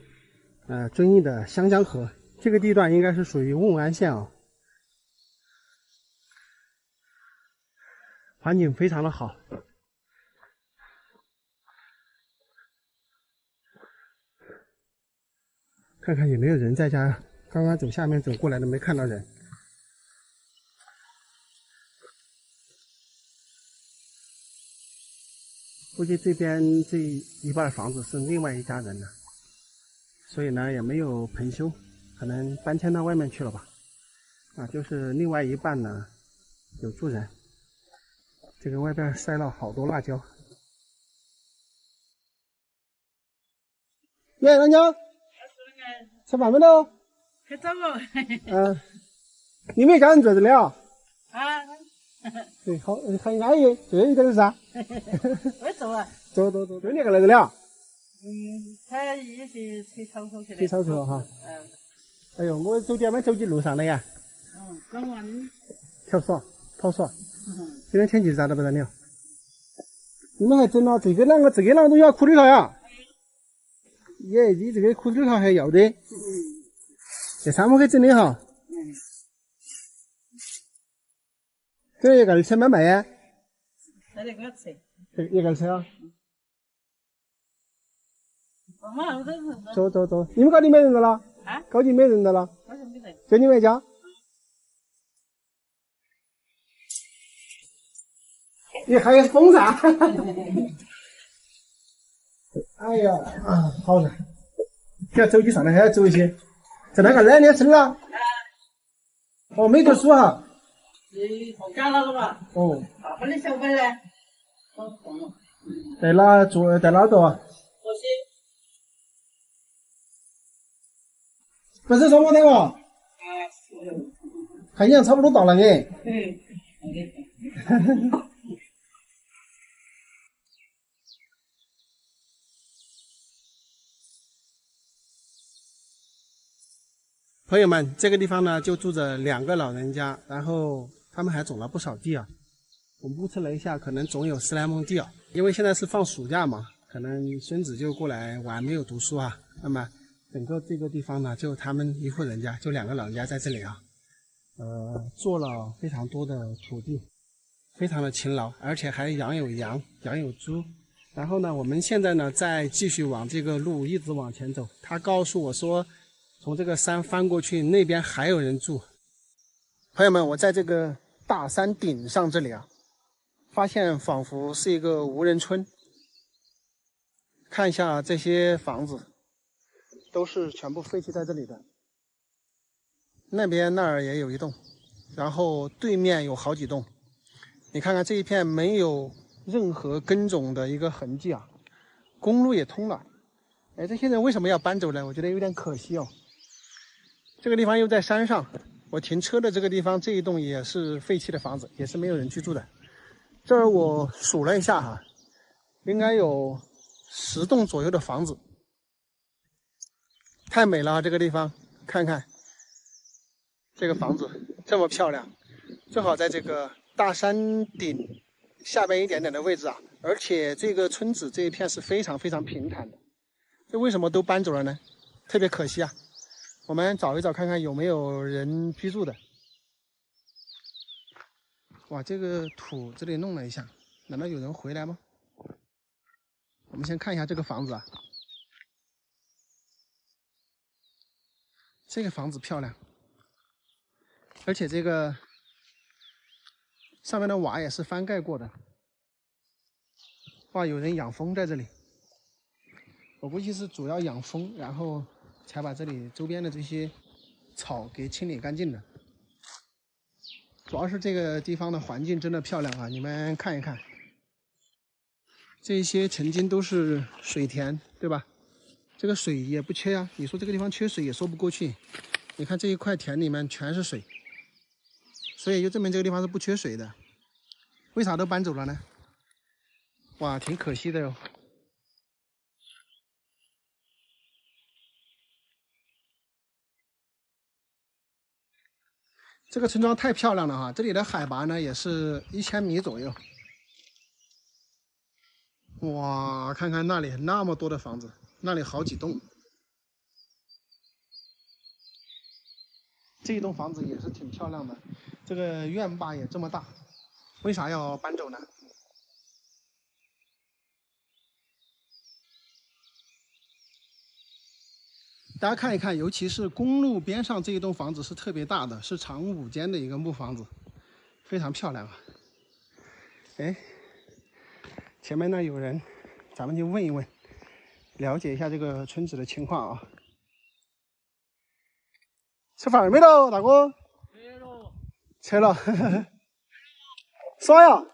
遵义的湘江河。这个地段应该是属于瓮安县啊，环境非常的好。看看有没有人在家，刚刚走下面走过来的没看到人。估计这边这一半房子是另外一家人的，所以呢也没有棚修，可能搬迁到外面去了吧。就是另外一半呢有住人。这个外边塞了好多辣椒。耶，老娘。吃饭没得？吃早了。你们一家人坐这里啊？对，好，很安逸，这一点是啥？我走啊。走，就你一个来这里啊？他也是吹草头去的。吹草头哈。哎呦，我走点嘛走起路上了呀。刚完。跳耍，跑耍。今天天气咋的不得了？你们还整了这个啷个东西要裤里头呀？耶，你这个裤子里头还要的，这3毛给整的哈。这一个车买卖呀？这个车。这一个车啊？走，你们高地没人的了？高地没人的了？就你们一家？你还有风扇？哎呀，好热！要走起上来还要走一些。在那个哪年生了？哦，没读书哈。放假了吧？哦。大班的小班呢？在哪做？在哪做啊？不是说我那个。看样差不多到了哎。朋友们，这个地方呢就住着2个老人家，然后他们还种了不少地啊。我们目测了一下，可能总有10来亩地啊。因为现在是放暑假嘛，可能孙子就过来玩，没有读书啊。那么整个这个地方呢，就他们一户人家，就2个老人家在这里啊。做了非常多的土地，非常的勤劳，而且还养有羊，养有猪。然后呢，我们现在呢再继续往这个路一直往前走。他告诉我说，从这个山翻过去，那边还有人住。朋友们，我在这个大山顶上这里啊，发现仿佛是一个无人村。看一下这些房子，都是全部废弃在这里的。那边那儿也有一栋，然后对面有好几栋。你看看这一片没有任何耕种的一个痕迹啊，公路也通了。哎，这些人为什么要搬走呢？我觉得有点可惜哦。这个地方又在山上，我停车的这个地方这一栋也是废弃的房子，也是没有人居住的。这儿我数了一下哈，应该有10栋左右的房子。太美了啊，这个地方，看看这个房子这么漂亮，正好在这个大山顶下边一点点的位置啊，而且这个村子这一片是非常非常平坦的。这为什么都搬走了呢？特别可惜啊！我们找一找看看有没有人居住的。哇，这个土这里弄了一下，难道有人回来吗？我们先看一下这个房子啊，这个房子漂亮，而且这个上面的瓦也是翻盖过的。哇，有人养蜂在这里，我估计是主要养蜂，然后才把这里周边的这些草给清理干净的。主要是这个地方的环境真的漂亮啊，你们看一看，这些曾经都是水田，对吧？这个水也不缺啊，你说这个地方缺水也说不过去。你看这一块田里面全是水，所以就证明这个地方是不缺水的。为啥都搬走了呢？哇，挺可惜的哟。这个村庄太漂亮了哈，这里的海拔呢也是1000米左右。哇，看看那里那么多的房子，那里好几栋。这一栋房子也是挺漂亮的，这个院坝也这么大，为啥要搬走呢？大家看一看，尤其是公路边上这一栋房子是特别大的，是长5间的一个木房子，非常漂亮啊。哎，前面那有人，咱们就问一问，了解一下这个村子的情况啊。吃饭没到，大哥？吃了。吃了。啥呀？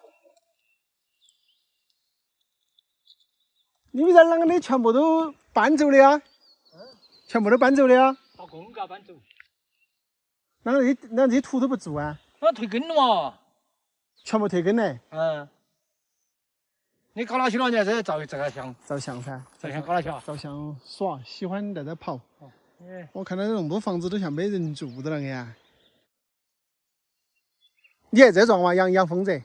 你们这啷个的全部都搬走了呀？全部都搬走了呀？把公家搬走。那这土都不做啊？那退耕了嘛？全部退耕嘞？嗯。你搞哪去了？你还是照相噻？照相搞哪去啊？照相耍，喜欢在这跑。哦。我看到那么多房子都像没人住的那个呀。你还这种嘛？养蜂子？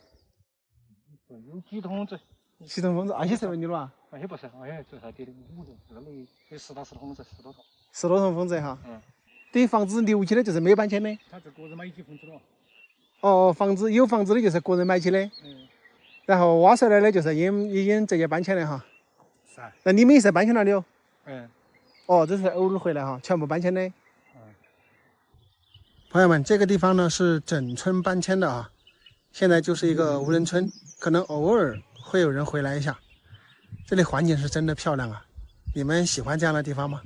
有几桶子。几桶蜂子？那些是问你了啊？那些不是，那些就才点的5桶，那里有10到10桶子，10多桶。10多桶蜂子哈。嗯。等于房子留起的就是没搬迁的。他是个人买起蜂子了。哦，有房子的就是个人买起的。嗯。然后挖出来的就是已经直接搬迁了哈。是啊。那你们也是搬迁了的哟？嗯。哦，这是偶尔回来哈，全部搬迁的。嗯。朋友们，这个地方呢是整村搬迁的啊，现在就是一个无人村，可能偶尔会有人回来一下。这里环境是真的漂亮啊，你们喜欢这样的地方吗？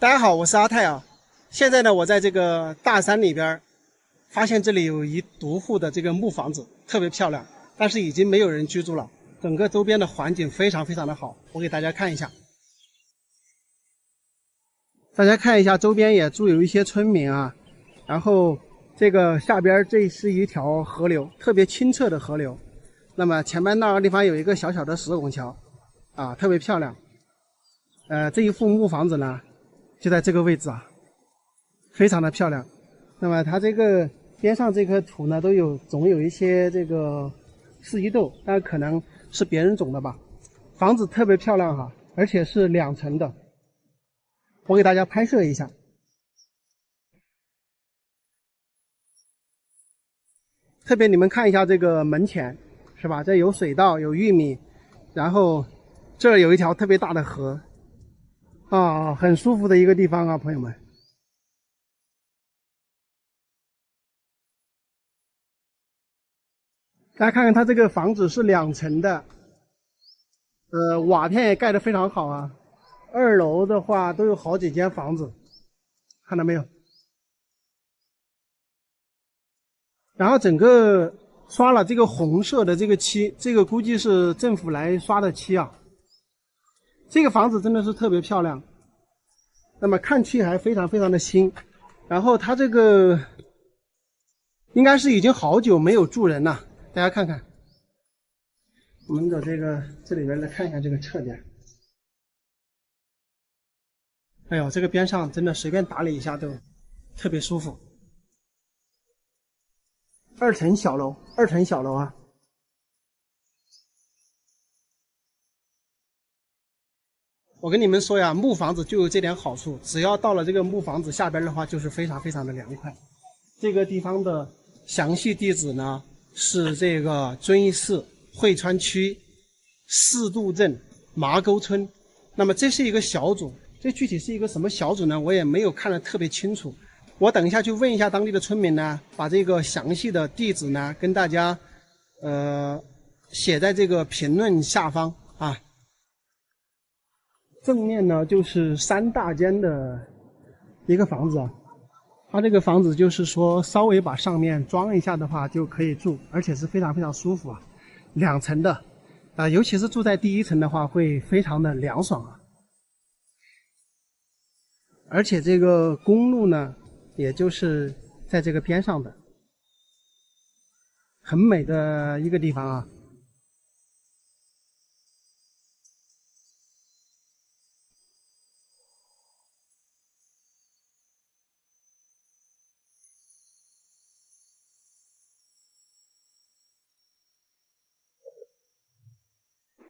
大家好，我是阿泰啊。现在呢，我在这个大山里边，发现这里有一独户的这个木房子，特别漂亮，但是已经没有人居住了。整个周边的环境非常非常的好，我给大家看一下。大家看一下，周边也住有一些村民啊。然后这个下边这是一条河流，特别清澈的河流。那么前面那个地方有一个小小的石拱桥，啊，特别漂亮。这一户木房子呢，就在这个位置啊，非常的漂亮。那么它这个边上这颗土呢，总有一些这个四季豆，但可能是别人种的吧。房子特别漂亮哈，而且是2层的，我给大家拍摄一下。特别你们看一下这个门前，是吧？这有水稻，有玉米，然后这儿有一条特别大的河，啊，很舒服的一个地方啊，朋友们。大家看看它这个房子是2层的，瓦片也盖得非常好啊。2楼的话都有好几间房子，看到没有？然后整个刷了这个红色的这个漆，这个估计是政府来刷的漆啊。这个房子真的是特别漂亮，那么看去还非常非常的新。然后它这个应该是已经好久没有住人了，大家看看。我们的这里边来看一下这个侧面。哎呦，这个边上真的随便打理一下都特别舒服。2层小楼啊！我跟你们说呀，木房子就有这点好处，只要到了这个木房子下边的话，就是非常非常的凉快。这个地方的详细地址呢是这个遵义市汇川区四渡镇麻沟村。那么这是一个小组，这具体是一个什么小组呢？我也没有看得特别清楚。我等一下去问一下当地的村民呢，把这个详细的地址呢跟大家写在这个评论下方啊。正面呢就是3大间的一个房子啊，它这个房子就是说稍微把上面装一下的话就可以住，而且是非常非常舒服啊，2层的尤其是住在第1层的话会非常的凉爽啊。而且这个公路呢也就是在这个边上的，很美的一个地方啊。